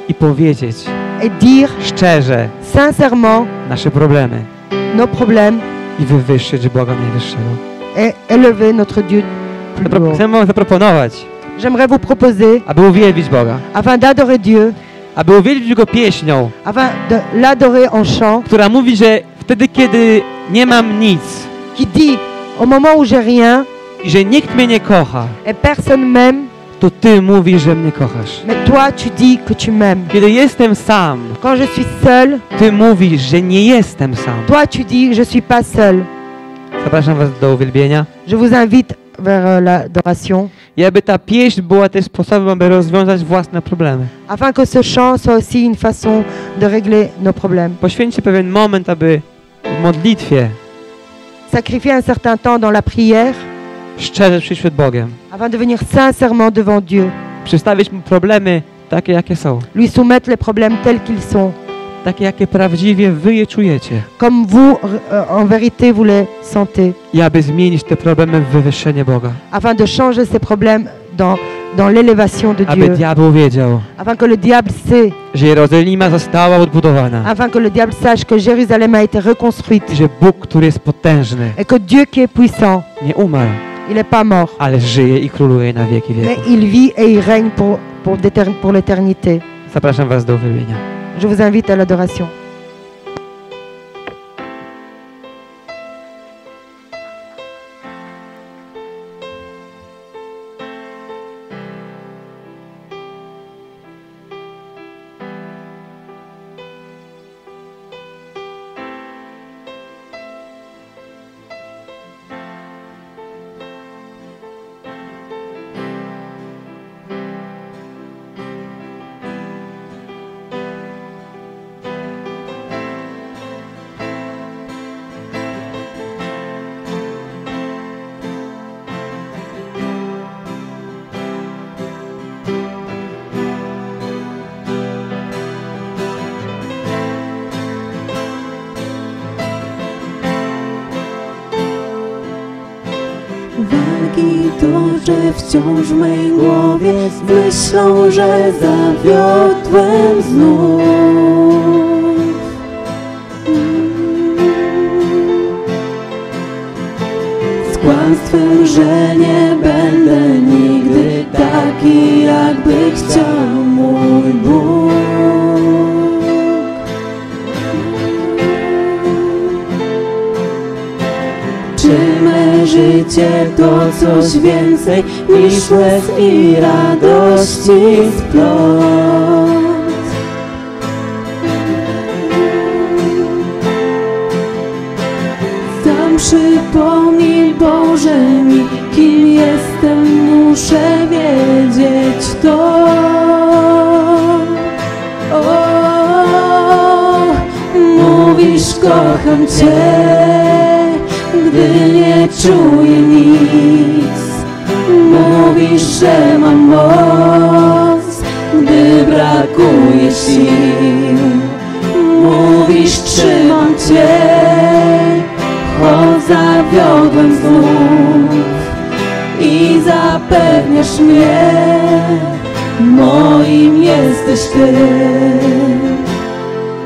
i powiedzieć et dire szczerze sincèrement nasze problemy nos problèmes i wywyższyć Boga Najwyższego. et élever notre Dieu plus haut. Chcę wam zaproponować, J'aimerais vous proposer, aby uwielbić Boga, afin d'adorer Dieu, aby uwielbić Go pieśnią, afin de l'adorer en chant, która mówi, że wtedy, kiedy nie mam nic qui dit au moment où j'ai rien i że nikt mnie nie kocha, et personne m'aime, to Ty mówisz, że mnie kochasz. Mais toi, tu dis que tu m'aimes. Kiedy jestem sam, Quand je suis seul, Ty mówisz, że nie jestem sam. toi, tu dis que je suis pas seul. Zapraszam Was do uwielbienia. Je vous invite vers l'adoration, I aby ta pieśń była też sposobem, aby rozwiązać własne problemy. afin que ce chant soit aussi une façon de régler nos problèmes. Poświęćcie pewien moment, aby w modlitwie Sacrifier un certain temps dans la prière, szczerze przyjść przed Bogiem. afin de venir sincèrement devant Dieu, Przedstawić Mu problemy takie, jakie są. lui soumettre les problèmes tels qu'ils sont, Takie, jakie prawdziwie Wy je czujecie. comme vous, en vérité, vous les sentez, I aby zmienić te problemy w wywyższenie Boga. afin de changer ces problèmes dans l'élévation de Aby Dieu, diabeł wiedział, afin que le diable sait, że Jerozolima została odbudowana. afin que le diable sache que Jérusalem a été reconstruite I że Bóg, który jest potężny, et que Dieu qui est puissant, nie umarł, il n'est pas mort, ale żyje i króluje na wieki mais wieków. il vit et il règne pour l'éternité. Zapraszam Was do uwielbienia. Je vous invite à l'adoration. Walki toczę wciąż w mej głowie z myślą, że zawiodłem znów. Z kłamstwem, że nie będę nigdy taki, jakby chciał mój Bóg. Czy me życie to coś więcej niż łez i radości splot? Sam przypomnij, Boże, mi, kim jestem, muszę wiedzieć to. Mówisz, kocham Cię, gdy nie czuję nic. Mówisz, że mam moc, gdy brakuje sił. Mówisz, trzymam Cię, choć zawiodłem znów. I zapewniasz mnie, moim jesteś Ty.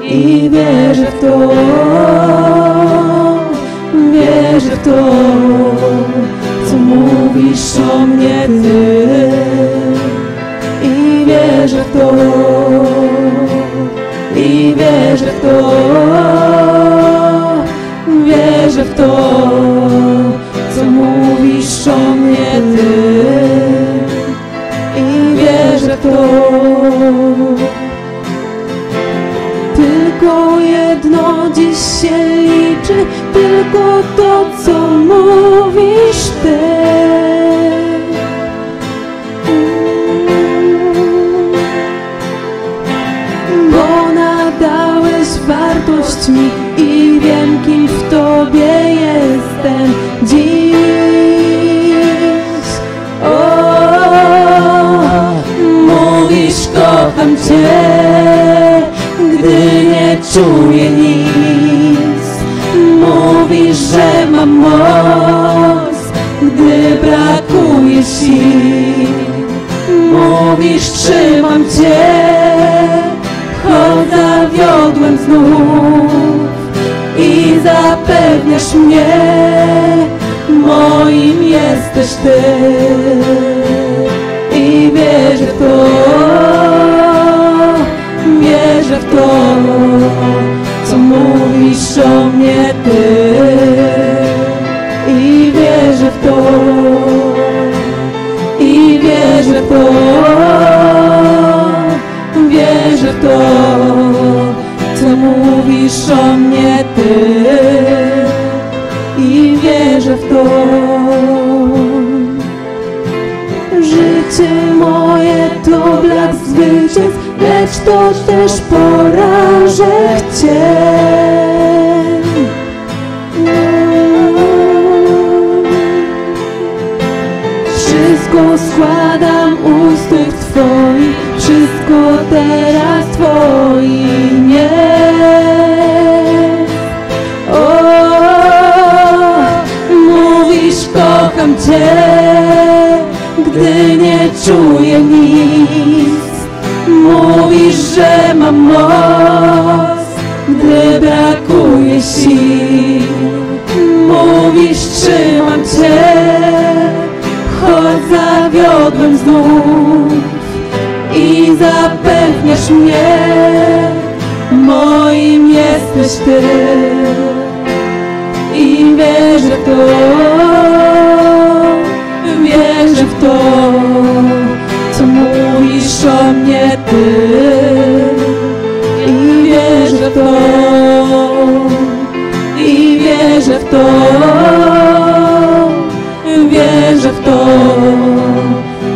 I wierzę w to, wierzę w to, co mówisz o mnie Ty. I wierzę w to, i wierzę w to, wierzę w to, co mówisz o mnie Ty. I wierzę w to. Tylko jedno dziś się liczy, tylko to, co mówisz Ty. Bo nadałeś wartość mi i wiem, kim w Tobie jestem dziś. Mówisz, kocham Cię, gdy nie czuję nic. Mówisz, że mam moc, gdy brakuje sił. Mówisz, trzymam Cię, choć zawiodłem znów. I zapewniasz mnie, moim jesteś Ty. I wierzę w to, wierzę w to, co mówisz o mnie Ty. I wierzę w to, i wierzę w w to, wierzę w to, co mówisz o mnie Ty, i wierzę w to. Życie moje to blask zwycięstw, lecz to też porażek cień. Wszystko składam u stóp Twoich, wszystko teraz Twoim jest. O, mówisz kocham Cię, gdy nie czuję nic. Mówisz, że mam moc, gdy brakuje sił. Mówisz, trzymam Cię, choć zawiodłem znów, i zapewniasz mnie, moim jesteś Ty, i wierzę w to, wierzę w to, co mówisz o mnie Ty, i wierzę w to, i wierzę w to, wierzę w to,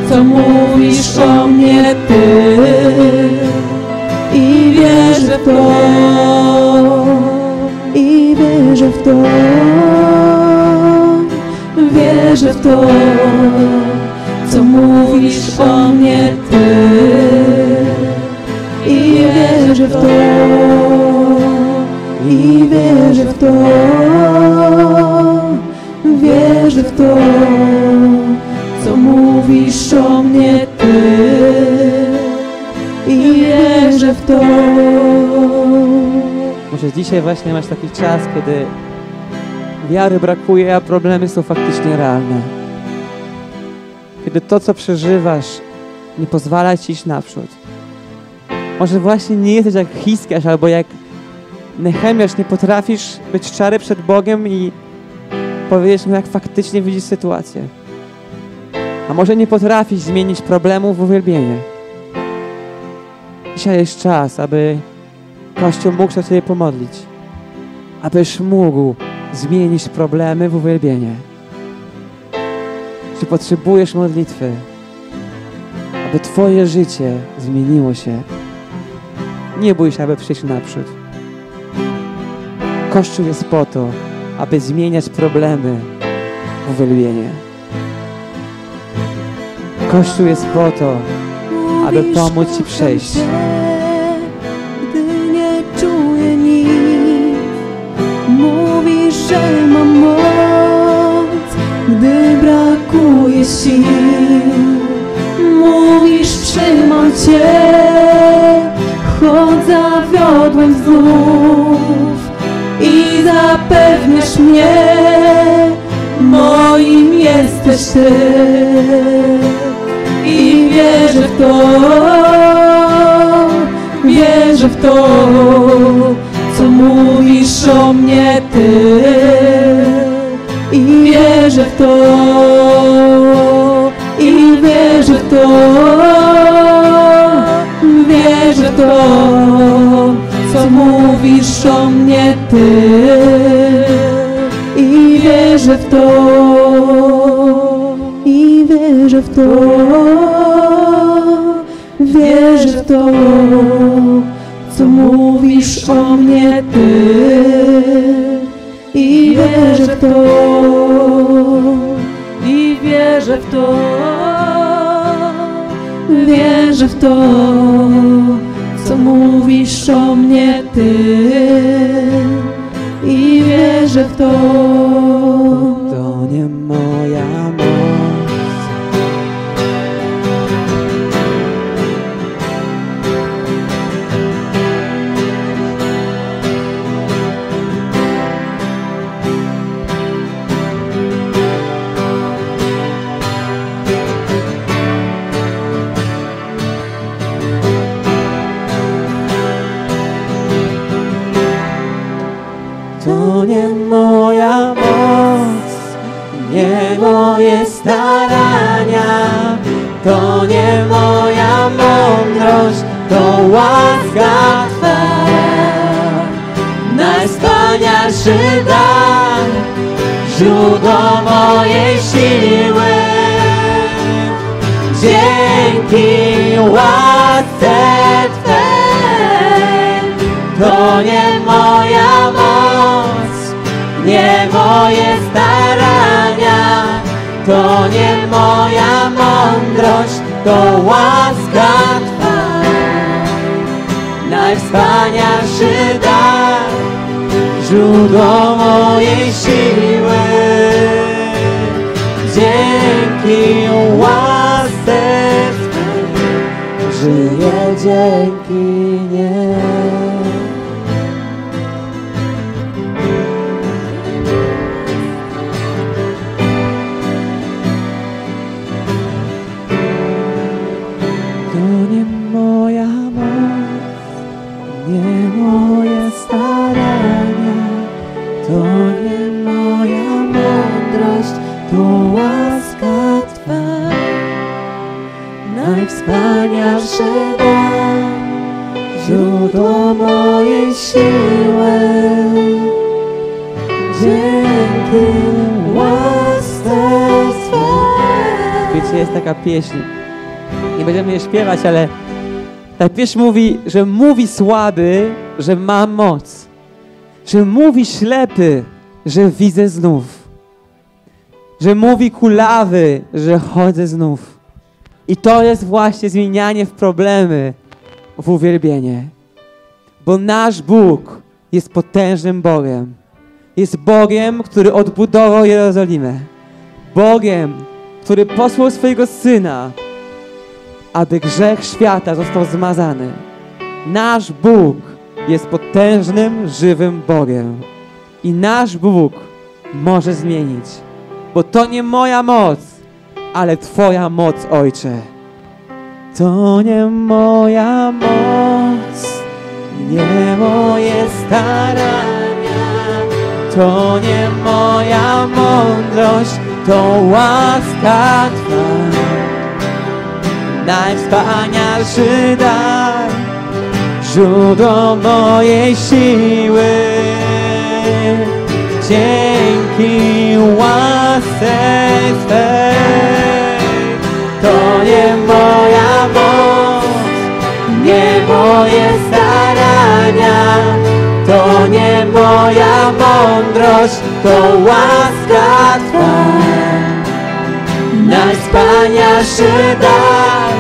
co mówisz o mnie Ty, i wierzę w to, i wierzę w to, wierzę w to, co mówisz o mnie Ty, i wierzę w to, i wierzę w to, wierzę w to, co mówisz o mnie Ty, i wierzę w to. Może dzisiaj właśnie masz taki czas, kiedy wiary brakuje, a problemy są faktycznie realne. Kiedy to, co przeżywasz, nie pozwala Ci iść naprzód. Może właśnie nie jesteś jak Hiskiarz albo jak Nehemiasz, nie potrafisz być szczery przed Bogiem i powiedzieć mu, jak faktycznie widzisz sytuację. A może nie potrafisz zmienić problemów w uwielbienie. Dzisiaj jest czas, aby Kościół mógł się o Ciebie pomodlić. Abyś mógł zmienić problemy w uwielbienie. Czy potrzebujesz modlitwy, aby Twoje życie zmieniło się? Nie bój się, aby przyjść naprzód. Kościół jest po to, aby zmieniać problemy w uwielbienie. Kościół jest po to, aby pomóc Ci przejść. Gdy nie czuję nic, mówisz, że mam moc, gdy brakuje sił. Mówisz, trzymam Cię, choć zawiodłem znów, i zapewniasz mnie, moim jesteś Ty, i wierzę w to, wierzę w to, co mówisz o mnie Ty, i wierzę w to, i wierzę w to, wierzę w to, co mówisz o mnie Ty, i wierzę w to, i wierzę w to, wierzę w to, co mówisz o mnie Ty, i wierzę w to, i wierzę w to, wierzę w to, co mówisz o mnie Ty, i wierzę w to. To nie moja moc. To nie moja moc, nie moje starania, To nie moja mądrość, to łaska Twa. Najwspanialszy dar, źródło mojej siły. Dzięki łasce Twej. To nie moja moc, nie moje starania, to nie moja mądrość, to łaska Twa. Najwspanialszy dar, źródło mojej siły. Dzięki łasce Twej żyję dzięki niej. To nie moja moc, nie moje starania, to nie moja mądrość, to łaska Twa. Najwspanialszy dar, źródło mojej siły. Dzięki łasce Twej. Wiecie, jest taka pieśń, nie będziemy jej śpiewać, ale ta pieśń mówi, że mówi słaby, że ma moc. Że mówi ślepy, że widzę znów. Że mówi kulawy, że chodzę znów. I to jest właśnie zmienianie w problemy, w uwielbienie. Bo nasz Bóg jest potężnym Bogiem. Jest Bogiem, który odbudował Jerozolimę. Bogiem, który posłał swojego Syna, aby grzech świata został zmazany. Nasz Bóg jest potężnym, żywym Bogiem. I nasz Bóg może zmienić. Bo to nie moja moc, ale Twoja moc, Ojcze. To nie moja moc, nie moje starania, to nie moja mądrość, to łaska Twa. Najwspanialszy dar, źródło mojej siły. Dzięki łasce Twej. To nie moja moc, nie moje starania, to nie moja mądrość, to łaska Twa. Najwspanialszy dar,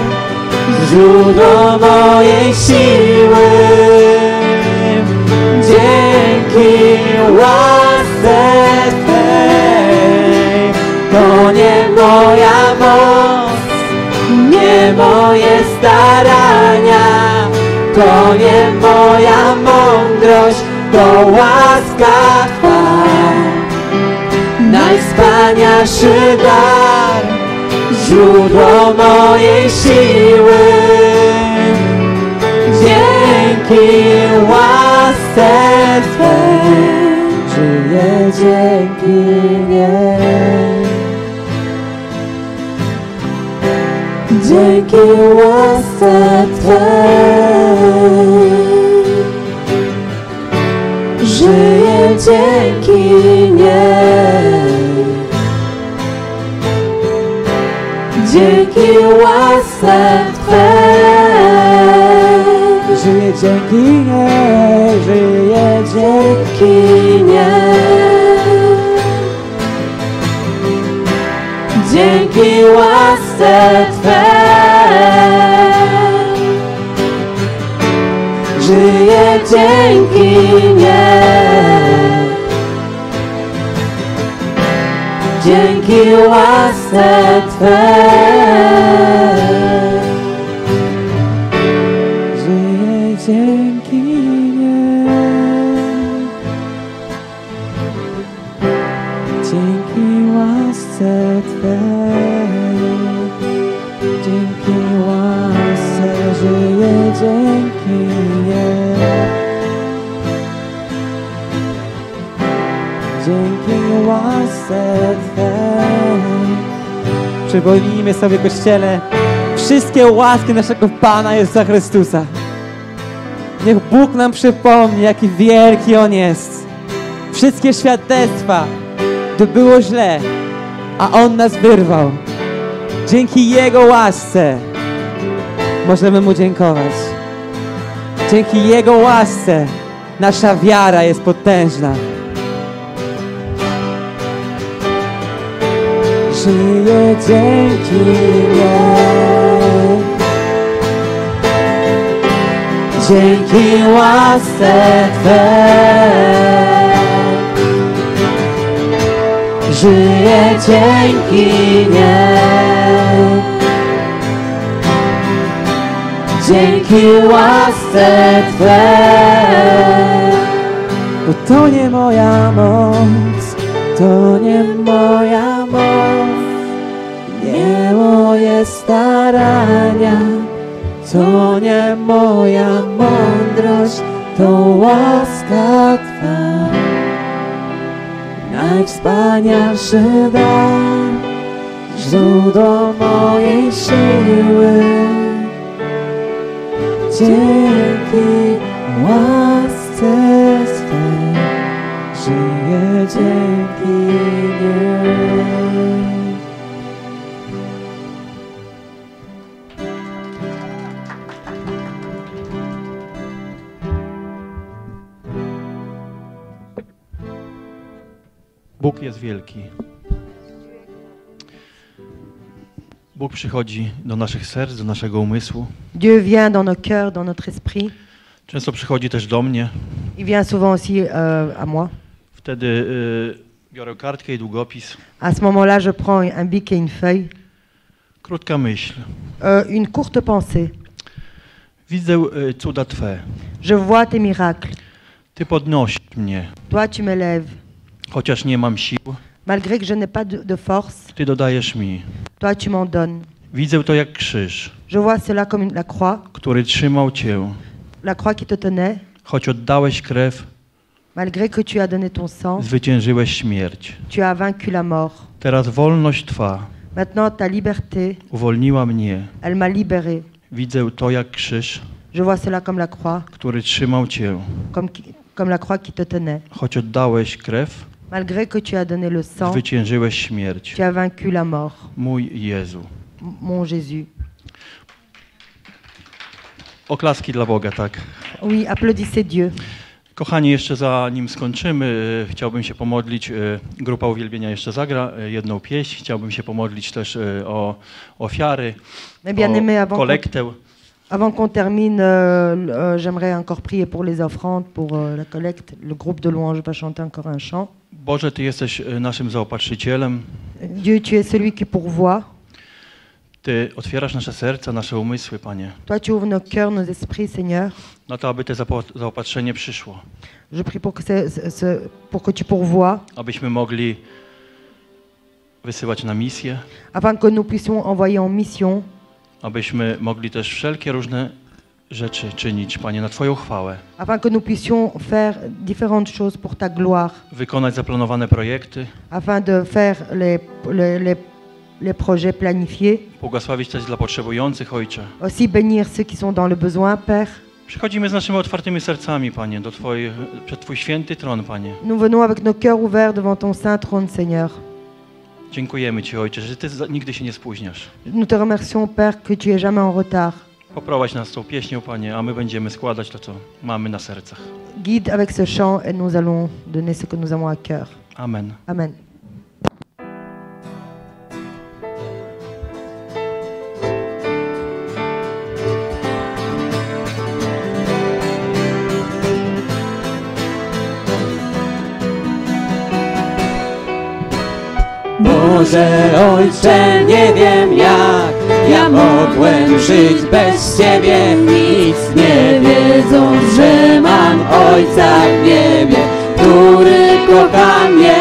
źródło mojej siły. Dzięki łasce Twej. To nie moja moc, nie moje starania, to nie moja mądrość, to łaska Twa. Najwspanialszy dar, źródło mojej siły. Dzięki łasce Twej żyję dzięki niej. Dzięki łasce Twej żyję dzięki niej. Dzięki łasce Twej żyję dzięki niej, żyję dzięki niej. Dzięki łasce Twej żyję dzięki niej. Dzięki łasce Twej żyję dzięki niej. Dzięki łasce Twej, dzięki łasce żyję dzięki niej. Dzięki łasce Twej. Przypomnijmy sobie, Kościele, wszystkie łaski naszego Pana Jezusa Chrystusa. Niech Bóg nam przypomni, jaki wielki On jest. Wszystkie świadectwa, gdy było źle, a On nas wyrwał. Dzięki Jego łasce możemy Mu dziękować. Dzięki Jego łasce nasza wiara jest potężna. Żyję dzięki niej, dzięki łasce Twej. Żyję dzięki niej, dzięki łasce Twej. Bo to nie moja moc, to nie moja moc, nie moje starania, to nie moja mądrość, to łaska Twa. Najwspanialszy dar, źródło mojej siły. Dzięki łasce Swej żyję dzięki niej. Bóg jest wielki. Bóg przychodzi do naszych serc, do naszego umysłu. Dieu vient dans nos cœurs, dans notre esprit. Często przychodzi też do mnie. Il vient souvent aussi à moi. Wtedy biorę kartkę i długopis. À ce moment-là, je prends un bic et une feuille. Krótka myśl. Une courte pensée. Widzę cuda Twe. Je vois tes miracles. Ty podnosisz mnie. Toi, tu m'élèves. Chociaż nie mam sił, Malgré que je n'ai pas de force, Ty dodajesz mi. toi, tu m'en donnes. Widzę to jak krzyż, Je vois cela comme la croix, który trzymał Cię. la croix qui te tenait. Choć oddałeś krew, Malgré que tu as donné ton sang, zwyciężyłeś śmierć. tu as vaincu la mort. Teraz wolność Twa Maintenant, ta liberté, uwolniła mnie. elle m'a libéré. Widzę to jak krzyż, Je vois cela comme la croix, który trzymał Cię. comme la croix qui te tenait. Choć oddałeś krew, Malgré que tu as donné le sang, zwyciężyłeś śmierć. tu as vaincu la mort. Mój Jezu. Mon Jésus. Oklaski dla Boga, tak. Oui, applaudissez Dieu. Kochani, jeszcze zanim skończymy, chciałbym się pomodlić. Grupa uwielbienia jeszcze zagra jedną pieśń. Chciałbym się pomodlić też o ofiary, o kolektę. Avant qu'on termine, j'aimerais encore prier pour les offrandes, pour la collecte. Le groupe de louanges va chanter encore un chant. Boże, Ty jesteś naszym zaopatrzycielem. Dieu, tu es celui qui pourvoit. Ty otwierasz nasze serca, nasze umysły, Panie. Toi, tu ouvres nos cœurs, nos esprits, Seigneur. Na to, aby te zaopatrzenie przyszło. Je prie pour que tu pourvoies. Abyśmy mogli wysyłać na misję. Afin que nous puissions envoyer en mission. Abyśmy mogli też wszelkie różne rzeczy czynić, Panie, na Twoją chwałę. Afin que nous puissions faire différentes choses pour ta gloire. Wykonać zaplanowane projekty. Afin de faire les projets planifiés. Błogosławić też dla potrzebujących, Ojcze. Aussi bénir ceux qui sont dans le besoin, Père. Przychodzimy z naszymi otwartymi sercami, Panie, przed Twój święty tron, Panie. Nous venons avec nos cœurs ouverts devant ton saint trône, Seigneur. Dziękujemy Ci, Ojcze, że Ty nigdy się nie spóźniasz. Nous te remercions, Père, que tu es jamais en retard. Poprowadź nas tą pieśnią, Panie, a my będziemy składać to, co mamy na sercach. Guide avec ce chant et nous allons donner ce que nous avons à cœur. Amen. Amen. Boże Ojcze, nie wiem jak ja mogłem żyć bez Ciebie. Nic nie wiedzą, że mam Ojca w niebie, który kocha mnie.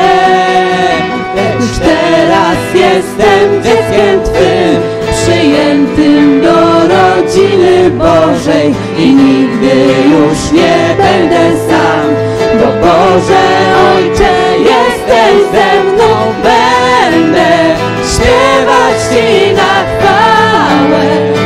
Lecz teraz jestem dzieckiem Twym, przyjętym do rodziny Bożej i nigdy już nie będę sam. Bo Boże Ojcze, jesteś ze mną, będę śpiewać Ci na chwałę.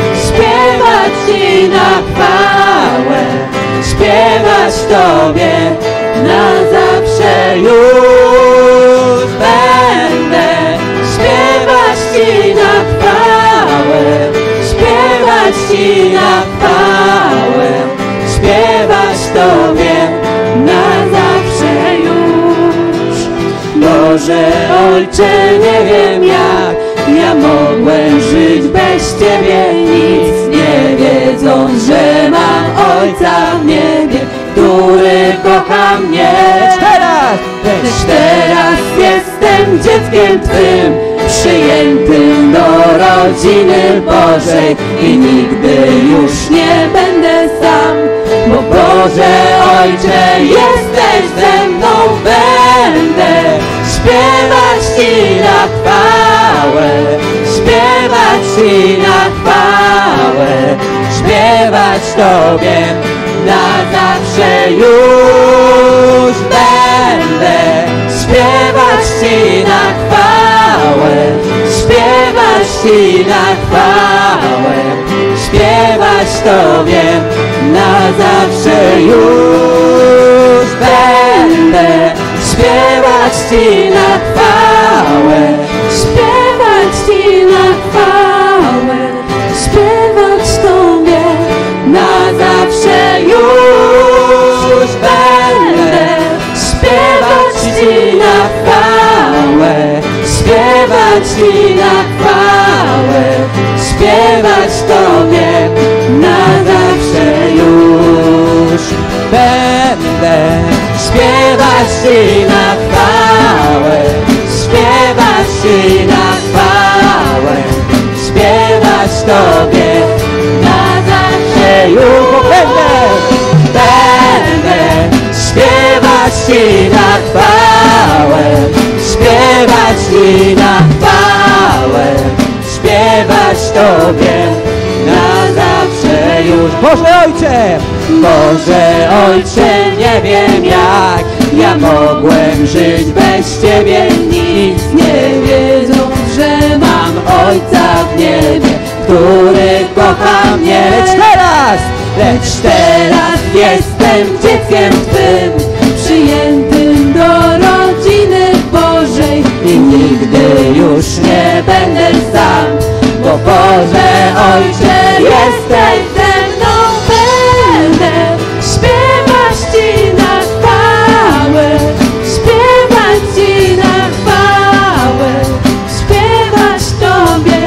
Ojcze, nie wiem jak ja mogłem żyć bez Ciebie, nic nie wiedząc, że mam Ojca w niebie, który kocha mnie. Lecz teraz jestem dzieckiem Twym, przyjętym do rodziny Bożej i nigdy już nie będę sam, bo Boże Ojcze, jesteś ze mną, będę śpiewać Ci na chwałę, śpiewać Ci na chwałę, śpiewać Tobie na zawsze już będę śpiewać Ci na chwałę, śpiewać Ci na chwałę, śpiewać Tobie na zawsze już będę śpiewać Ci na chwałę, śpiewać Ci na chwałę, śpiewać Tobie na zawsze już będę śpiewać Ci na chwałę, śpiewać Ci na chwałę, śpiewać Tobie na zawsze już będę śpiewać Ci na chwałę, śpiewać Ci na chwałę, śpiewać Tobie na zawsze już będę śpiewać Ci na chwałę, śpiewać Ci na chwałę, śpiewać Tobie na zawsze już. Boże Ojcze! Boże Ojcze, nie wiem jak ja mogłem żyć bez Ciebie, nic nie wiedząc, że mam Ojca w niebie, który kocha mnie. Lecz teraz jestem dzieckiem Twym, przyjętym do rodziny Bożej i nigdy już nie będę sam, bo Boże Ojcze, jesteś ze mną, będę śpiewać Ci na chwałę, śpiewać Ci na chwałę, śpiewać Tobie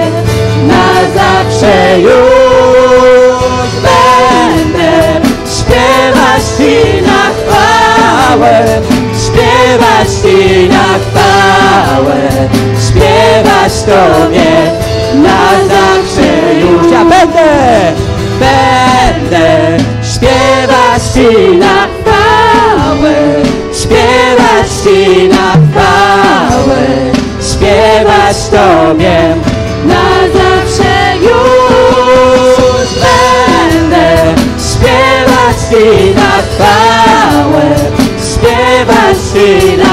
na zawsze już będę śpiewać Ci na chwałę, śpiewać Ci na chwałę, śpiewać Tobie na zawsze już. Ja będę śpiewać Ci na chwałę, śpiewać Ci na chwałę, śpiewać Tobie na zawsze już będę śpiewać Ci na chwałę, śpiewać Ci na